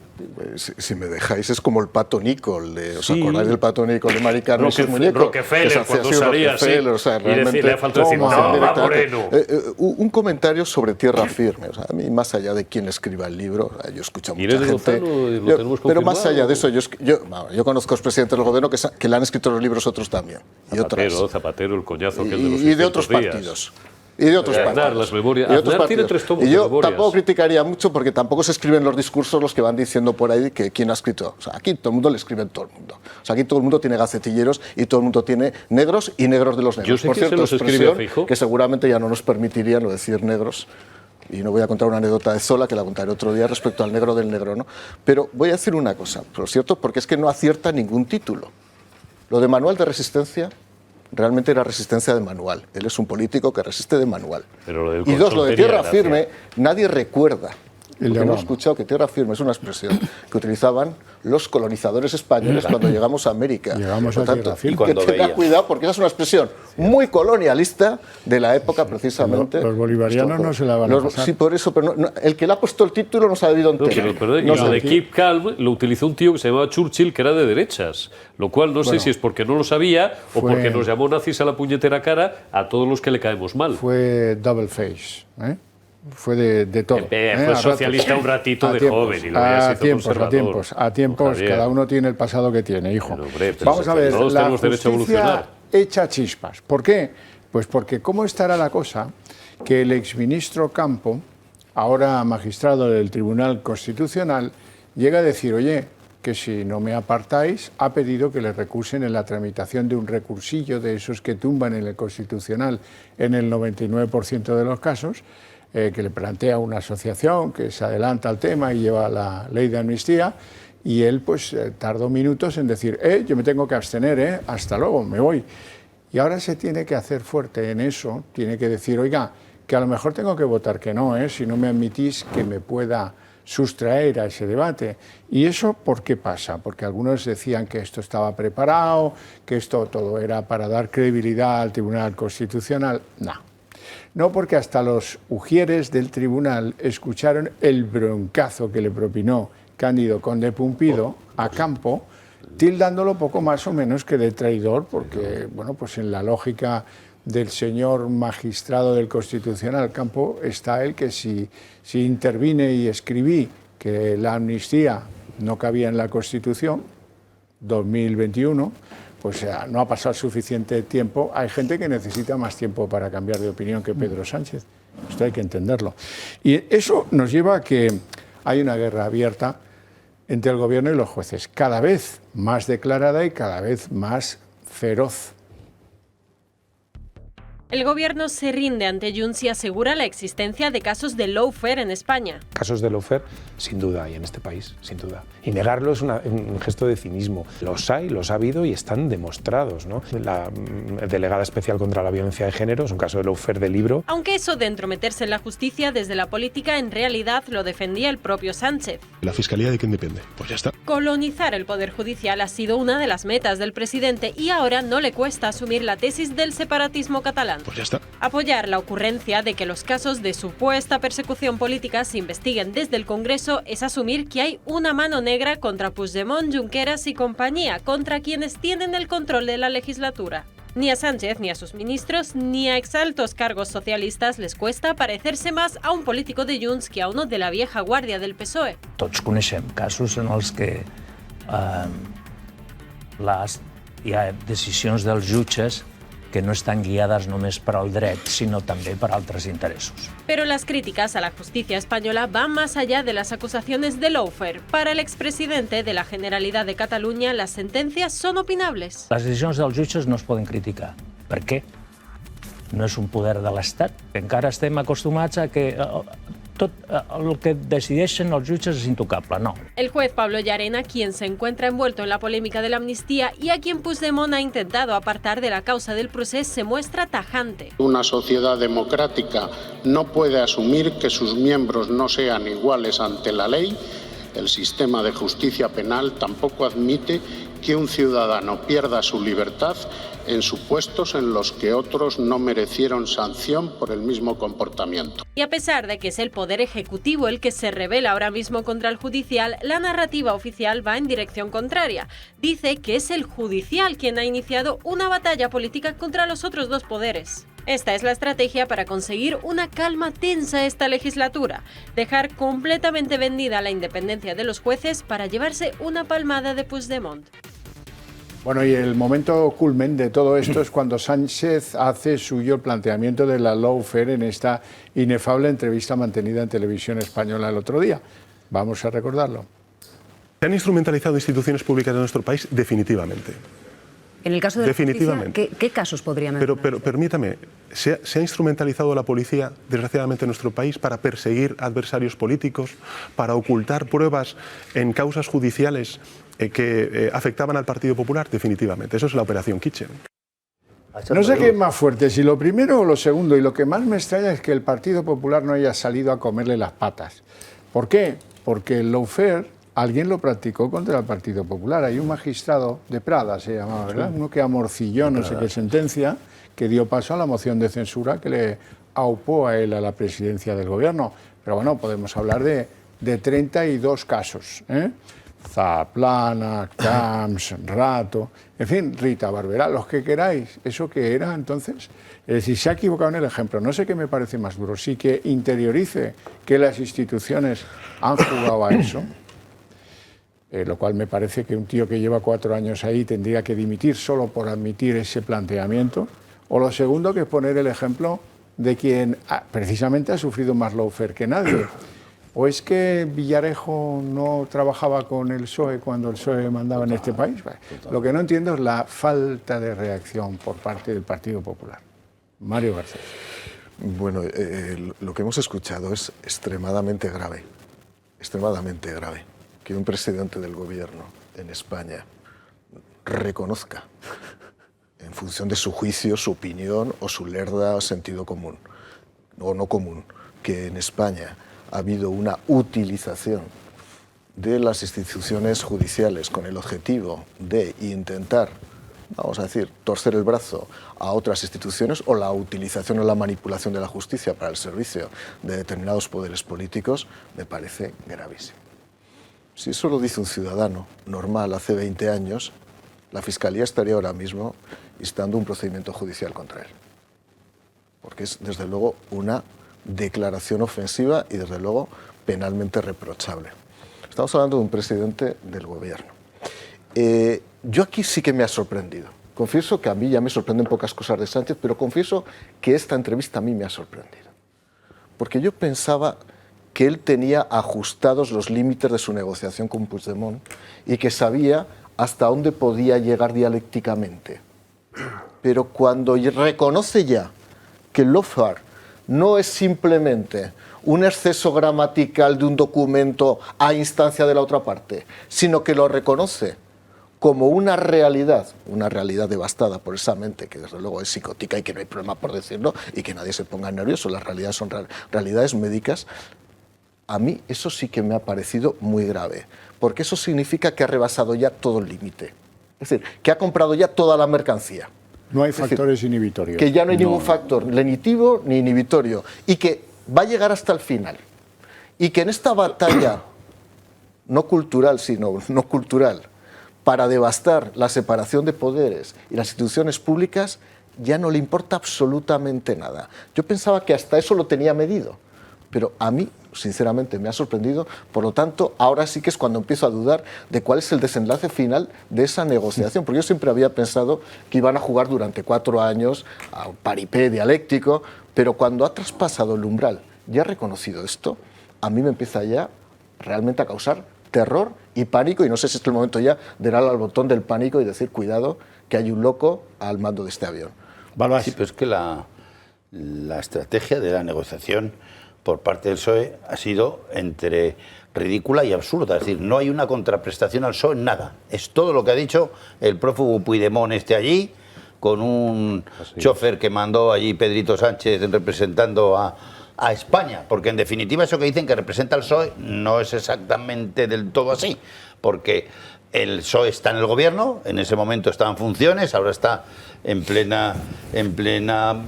Si me dejáis, es como el Pato Nicol. ¿Os Sí. acordáis del Pato Nicol de Mari Carmen y sus muñecos? Rockefeller, cuando salía así, o sea, y le faltó decir, no, va Moreno. Un comentario sobre Tierra Firme. O sea, a mí, más allá de quién escriba el libro, yo escucho a mucha Irene gente. Lozano, lo tenemos pero más confirmado. allá de eso, yo conozco a los presidentes del gobierno que le han escrito los libros otros también. Zapatero, el coñazo que es de los y de otros 600 días. partidos. Y de otros Aznar, partidos. las memorias. Y de otros Aznar tiene partidos. 3 tomos y de yo memorias. tampoco criticaría mucho porque tampoco se escriben los discursos los que van diciendo por ahí que quién ha escrito. O sea, aquí todo el mundo le escribe a todo el mundo. O sea, aquí todo el mundo tiene gacetilleros y todo el mundo tiene negros y negros de los negros. Yo sé por que cierto, se los escribe a expresión Feijóo. que seguramente ya no nos permitirían lo decir negros. Y no voy a contar una anécdota de Zola, que la contaré otro día respecto al negro del negro, ¿no? Pero voy a decir una cosa, por cierto, porque es que no acierta ningún título. Lo de manual de resistencia realmente era resistencia de manual. Él es un político que resiste de manual. Pero lo del Y dos, lo de tierra gracia. firme, nadie recuerda. El de Porque no he Obama. escuchado que tierra firme es una expresión que utilizaban los colonizadores españoles cuando llegamos a América. Llegamos Por a tanto, tierra firme. Y cuando que tenga veía. cuidado porque esa es una expresión muy colonialista de la época precisamente. Los bolivarianos no se la van a pasar. Sí, por eso, pero el que le ha puesto el título no se ha debido No, enterar. pero, y No lo sé. de Keep Calm lo utilizó un tío que se llamaba Churchill, que era de derechas. Lo cual no sé si es porque no lo sabía o fue- porque nos llamó nazis a la puñetera cara a todos los que le caemos mal. Fue double face, ¿eh? Fue de todo. Fue A ratos. socialista un ratito A de tiempos, joven y luego ya se hizo conservador. a tiempos, Javier. cada uno tiene el pasado que tiene, hijo. Pero, hombre, pero Vamos a ver, todos la tenemos derecho a justicia evolucionar. echa chispas. ¿Por qué? Pues porque cómo estará la cosa que el exministro Campo, ahora magistrado del Tribunal Constitucional, llega a decir, oye, que si no me apartáis, ha pedido que le recusen en la tramitación de un recursillo de esos que tumban en el Constitucional en el 99% de los casos, que le plantea una asociación que se adelanta al tema y lleva la ley de amnistía, y él pues tardó minutos en decir, yo me tengo que abstener, hasta luego, me voy. Y ahora se tiene que hacer fuerte en eso, tiene que decir, oiga, que a lo mejor tengo que votar que no, si no me admitís que me pueda sustraer a ese debate. ¿Y eso por qué pasa? Porque algunos decían que esto estaba preparado, que esto todo era para dar credibilidad al Tribunal Constitucional. No, porque hasta los ujieres del tribunal escucharon el broncazo que le propinó Cándido Conde Pumpido a Campo, tildándolo poco más o menos que de traidor, porque, bueno, pues en la lógica del señor magistrado del Constitucional Campo está el que si intervine y escribí que la amnistía no cabía en la Constitución, 2021, pues no ha pasado suficiente tiempo. Hay gente que necesita más tiempo para cambiar de opinión que Pedro Sánchez. Esto hay que entenderlo. Y eso nos lleva a que hay una guerra abierta entre el gobierno y los jueces, cada vez más declarada y cada vez más feroz. El gobierno se rinde ante Junts y asegura la existencia de casos de lawfare en España. Casos de lawfare, sin duda, hay en este país, sin duda. Y negarlo es un gesto de cinismo. Los hay, los ha habido y están demostrados, ¿no? La delegada especial contra la violencia de género es un caso de lawfare de libro. Aunque eso de entrometerse en la justicia desde la política en realidad lo defendía el propio Sánchez. ¿La fiscalía de quién depende? Pues ya está. Colonizar el Poder Judicial ha sido una de las metas del presidente y ahora no le cuesta asumir la tesis del separatismo catalán. Pues ya está. Apoyar la ocurrencia de que los casos de supuesta persecución política se investiguen desde el Congreso es asumir que hay una mano negra contra Puigdemont, Junqueras y compañía, contra quienes tienen el control de la legislatura. Ni a Sánchez, ni a sus ministros, ni a exaltos cargos socialistas les cuesta parecerse más a un político de Junts que a uno de la vieja guardia del PSOE. Tots coneixem casos en els que hi ha decisions dels jutges que no están guiadas només per al dret, sino també per altres interessos. Pero las críticas a la justicia española van más allá de las acusaciones de lawfare. Para el expresidente de la Generalidad de Cataluña, las sentencias son opinables. Les decisions dels jutges no es poden criticar. Per què? No és un poder de l'Estat. Encara estem acostumats a que tot el que decideixen els jutges és intocable, no. El juez Pablo Llarena, quien se encuentra envuelto en la polémica de la amnistía y a quien Puigdemont ha intentado apartar de la causa del procés, se muestra tajante. Una sociedad democrática no puede asumir que sus miembros no sean iguales ante la ley. El sistema de justicia penal tampoco admite que un ciudadano pierda su libertad en supuestos en los que otros no merecieron sanción por el mismo comportamiento. Y a pesar de que es el Poder Ejecutivo el que se rebela ahora mismo contra el Judicial, la narrativa oficial va en dirección contraria. Dice que es el Judicial quien ha iniciado una batalla política contra los otros dos poderes. Esta es la estrategia para conseguir una calma tensa esta legislatura, dejar completamente vendida la independencia de los jueces para llevarse una palmada de Puigdemont. Bueno, y el momento culmen de todo esto es cuando Sánchez hace suyo el planteamiento de la lawfare en esta inefable entrevista mantenida en Televisión Española el otro día. Vamos a recordarlo. ¿Se han instrumentalizado instituciones públicas de nuestro país? Definitivamente. En el caso de definitivamente. la justicia, ¿qué casos podría mencionar? Pero permítame, ¿se ha instrumentalizado la policía, desgraciadamente, en nuestro país para perseguir adversarios políticos, para ocultar pruebas en causas judiciales que afectaban al Partido Popular? Definitivamente. Eso es la operación Kitchen. No sé qué es más fuerte, si lo primero o lo segundo, y lo que más me extraña es que el Partido Popular no haya salido a comerle las patas. ¿Por qué? Porque el lawfare alguien lo practicó contra el Partido Popular. Hay un magistrado de Prada, se llamaba, ¿verdad? Uno que amorcilló no sé qué sentencia, que dio paso a la moción de censura que le aupó a él a la presidencia del gobierno. Pero bueno, podemos hablar de 32 casos, ¿eh? Zaplana, Camps, Rato, en fin, Rita Barberá, los que queráis. ¿Eso qué era entonces? Es decir, se ha equivocado en el ejemplo. No sé qué me parece más duro, sí que interiorice que las instituciones han jugado a eso. Lo cual me parece que un tío que lleva 4 años ahí tendría que dimitir solo por admitir ese planteamiento. O lo segundo, que es poner el ejemplo de quien precisamente ha sufrido más lawfare que nadie. ¿O es que Villarejo no trabajaba con el PSOE cuando el PSOE mandaba en este país? Lo que no entiendo es la falta de reacción por parte del Partido Popular. Mario Garcés. Bueno, lo que hemos escuchado es extremadamente grave, que un presidente del gobierno en España reconozca, en función de su juicio, su opinión o su lerda sentido común, o no común, que en España ha habido una utilización de las instituciones judiciales con el objetivo de intentar, vamos a decir, torcer el brazo a otras instituciones, o la utilización o la manipulación de la justicia para el servicio de determinados poderes políticos, me parece gravísimo. Si eso lo dice un ciudadano normal hace 20 años, la Fiscalía estaría ahora mismo instando un procedimiento judicial contra él. Porque es, desde luego, una declaración ofensiva y, desde luego, penalmente reprochable. Estamos hablando de un presidente del gobierno. Yo aquí sí que me ha sorprendido. Confieso que a mí ya me sorprenden pocas cosas de Sánchez, pero confieso que esta entrevista a mí me ha sorprendido. Porque yo pensaba que él tenía ajustados los límites de su negociación con Puigdemont y que sabía hasta dónde podía llegar dialécticamente. Pero cuando reconoce ya que el lawfare no es simplemente un exceso gramatical de un documento a instancia de la otra parte, sino que lo reconoce como una realidad devastada por esa mente, que desde luego es psicótica y que no hay problema por decirlo y que nadie se ponga nervioso, las realidades son realidades médicas. A mí eso sí que me ha parecido muy grave, porque eso significa que ha rebasado ya todo el límite. Es decir, que ha comprado ya toda la mercancía. No hay factores inhibitorios. Que ya no hay ningún factor lenitivo ni inhibitorio y que va a llegar hasta el final. Y que en esta batalla, no cultural, sino no cultural, para devastar la separación de poderes y las instituciones públicas, ya no le importa absolutamente nada. Yo pensaba que hasta eso lo tenía medido, pero a mí, sinceramente, me ha sorprendido. Por lo tanto, ahora sí que es cuando empiezo a dudar de cuál es el desenlace final de esa negociación, porque yo siempre había pensado que iban a jugar durante 4 años a un paripé dialéctico, pero cuando ha traspasado el umbral y ha reconocido esto, a mí me empieza ya realmente a causar terror y pánico, y no sé si es el momento ya de darle al botón del pánico y decir, cuidado, que hay un loco al mando de este avión. Sí, pero es que la estrategia de la negociación por parte del PSOE ha sido entre ridícula y absurda. Es decir, no hay una contraprestación al PSOE en nada. Es todo lo que ha dicho el prófugo Puigdemont allí, con un chofer que mandó allí Pedrito Sánchez representando a España. Porque en definitiva eso que dicen que representa al PSOE no es exactamente del todo así. Porque el PSOE está en el gobierno, en ese momento estaba en funciones, ahora está en plena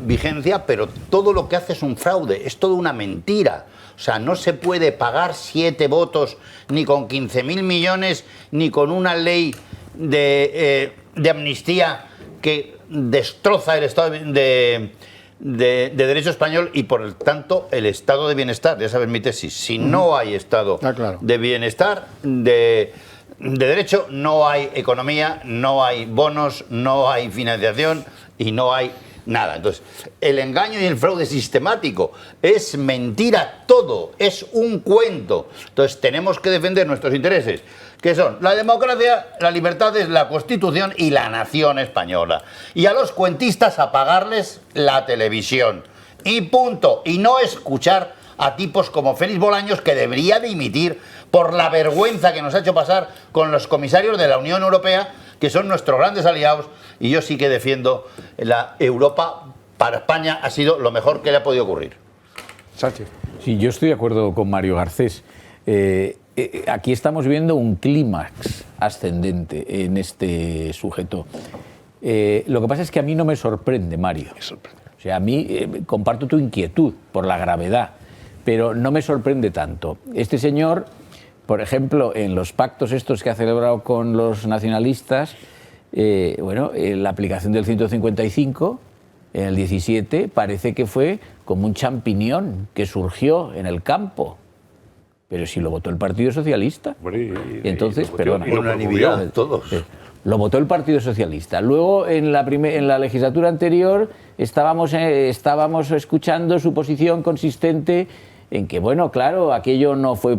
vigencia, pero todo lo que hace es un fraude, es toda una mentira. O sea, no se puede pagar 7 votos ni con 15.000 millones, ni con una ley de amnistía que destroza el Estado de derecho español y, por tanto, el estado de bienestar. Ya sabes mi tesis. Si no hay estado de bienestar, de derecho, no hay economía, no hay bonos, no hay financiación y no hay nada. Entonces, el engaño y el fraude sistemático es mentira todo, es un cuento. Entonces, tenemos que defender nuestros intereses, que son la democracia, las libertades, la Constitución y la nación española. Y a los cuentistas apagarles la televisión. Y punto. Y no escuchar a tipos como Félix Bolaños, que debería dimitir por la vergüenza que nos ha hecho pasar con los comisarios de la Unión Europea, que son nuestros grandes aliados, y yo sí que defiendo la Europa. Para España ha sido lo mejor que le ha podido ocurrir. Sánchez. Sí, yo estoy de acuerdo con Mario Garcés. Aquí estamos viendo un clímax ascendente en este sujeto. Lo que pasa es que a mí no me sorprende, Mario. O sea, a mí comparto tu inquietud por la gravedad, pero no me sorprende tanto. Este señor, por ejemplo, en los pactos estos que ha celebrado con los nacionalistas, la aplicación del 155 en el 17 parece que fue como un champiñón que surgió en el campo. Pero si lo votó el Partido Socialista. Y entonces, perdona. Por unanimidad, todos. Lo votó el Partido Socialista. Luego, en la legislatura anterior, estábamos escuchando su posición consistente en que, bueno, claro, aquello no fue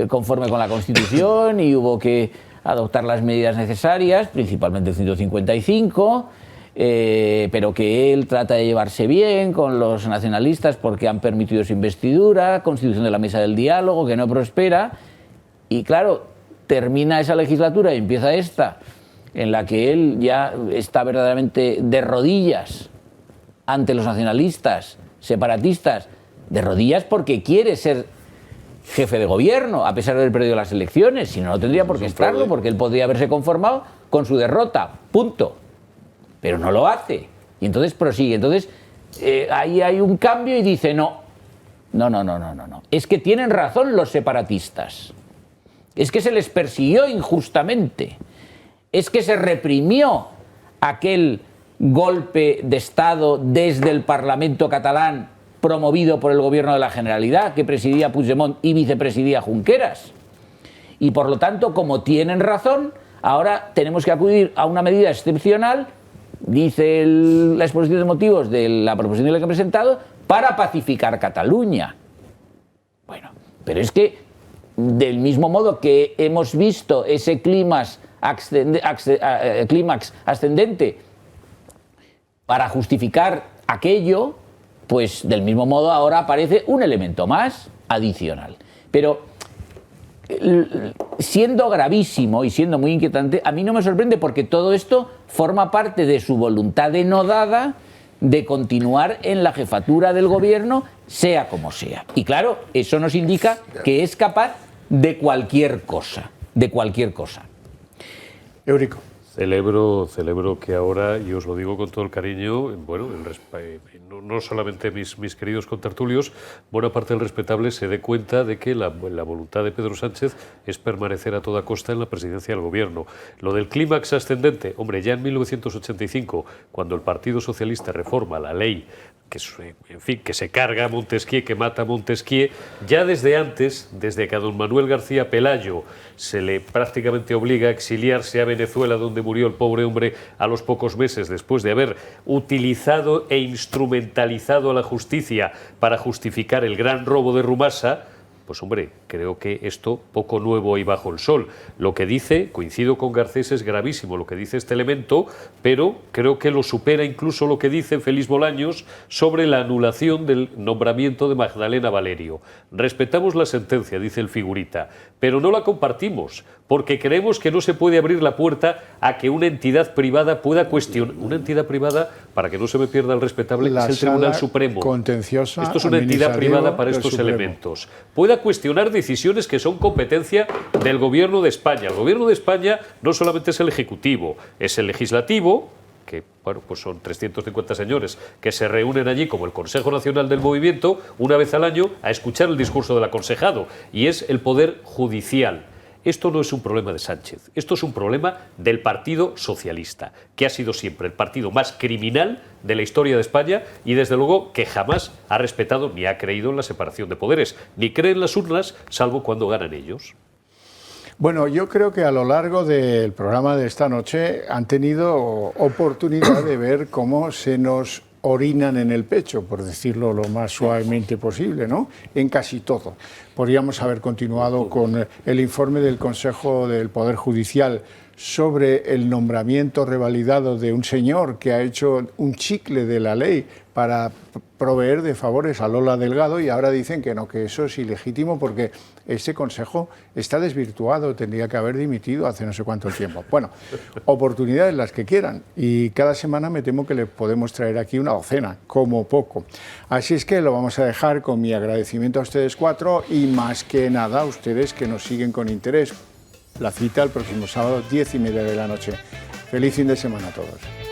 conforme con la Constitución y hubo que adoptar las medidas necesarias, principalmente el 155, pero que él trata de llevarse bien con los nacionalistas porque han permitido su investidura, constitución de la mesa del diálogo, que no prospera. Y claro, termina esa legislatura y empieza esta, en la que él ya está verdaderamente de rodillas ante los nacionalistas, separatistas, de rodillas porque quiere ser jefe de gobierno, a pesar de haber perdido las elecciones. Si no, no tendría por qué estarlo, porque él podría haberse conformado con su derrota, punto. Pero no lo hace. Y entonces prosigue. Entonces, ahí hay un cambio y dice, no. Es que tienen razón los separatistas. Es que se les persiguió injustamente. Es que se reprimió aquel golpe de Estado desde el Parlamento catalán promovido por el Gobierno de la Generalidad, que presidía Puigdemont y vicepresidía Junqueras. Y por lo tanto, como tienen razón, ahora tenemos que acudir a una medida excepcional, dice la exposición de motivos de la proposición de ley que ha presentado, para pacificar Cataluña. Bueno, pero es que del mismo modo que hemos visto ese clímax ascendente para justificar aquello, pues del mismo modo ahora aparece un elemento más adicional. Pero siendo gravísimo y siendo muy inquietante, a mí no me sorprende porque todo esto forma parte de su voluntad denodada de continuar en la jefatura del gobierno, sea como sea. Y claro, eso nos indica que es capaz de cualquier cosa, Eurico. Celebro que ahora, y os lo digo con todo el cariño, bueno, no solamente mis queridos contertulios, buena parte del respetable se dé cuenta de que la voluntad de Pedro Sánchez es permanecer a toda costa en la presidencia del gobierno. Lo del clímax ascendente, hombre, ya en 1985, cuando el Partido Socialista reforma la ley que se carga a Montesquieu, que mata a Montesquieu, ya desde antes, desde que a don Manuel García Pelayo se le prácticamente obliga a exiliarse a Venezuela, donde murió el pobre hombre a los pocos meses, después de haber utilizado e instrumentalizado a la justicia para justificar el gran robo de Rumasa, pues hombre, creo que esto poco nuevo hay bajo el sol. Lo que dice, coincido con Garcés, es gravísimo lo que dice este elemento, pero creo que lo supera incluso lo que dice Félix Bolaños sobre la anulación del nombramiento de Magdalena Valerio. Respetamos la sentencia, dice el figurita, pero no la compartimos, porque creemos que no se puede abrir la puerta a que una entidad privada pueda cuestionar. Una entidad privada, para que no se me pierda el respetable, es el Tribunal Supremo. Contenciosa, esto es una entidad privada para estos elementos. Pueda a cuestionar decisiones que son competencia del Gobierno de España. El Gobierno de España no solamente es el Ejecutivo, es el Legislativo, que bueno, pues son 350 señores que se reúnen allí como el Consejo Nacional del Movimiento una vez al año a escuchar el discurso del aconsejado, y es el Poder Judicial. Esto no es un problema de Sánchez, esto es un problema del Partido Socialista, que ha sido siempre el partido más criminal de la historia de España y desde luego que jamás ha respetado ni ha creído en la separación de poderes, ni cree en las urnas, salvo cuando ganan ellos. Bueno, yo creo que a lo largo del programa de esta noche han tenido oportunidad de ver cómo se nos orinan en el pecho, por decirlo lo más suavemente posible, ¿no? En casi todo. Podríamos haber continuado con el informe del Consejo del Poder Judicial sobre el nombramiento revalidado de un señor que ha hecho un chicle de la ley para proveer de favores a Lola Delgado, y ahora dicen que no, que eso es ilegítimo porque ese consejo está desvirtuado, tendría que haber dimitido hace no sé cuánto tiempo. Bueno, oportunidades las que quieran, y cada semana me temo que les podemos traer aquí una docena, como poco. Así es que lo vamos a dejar con mi agradecimiento a ustedes cuatro y más que nada a ustedes que nos siguen con interés. La cita el próximo sábado, 10:30 de la noche. Feliz fin de semana a todos.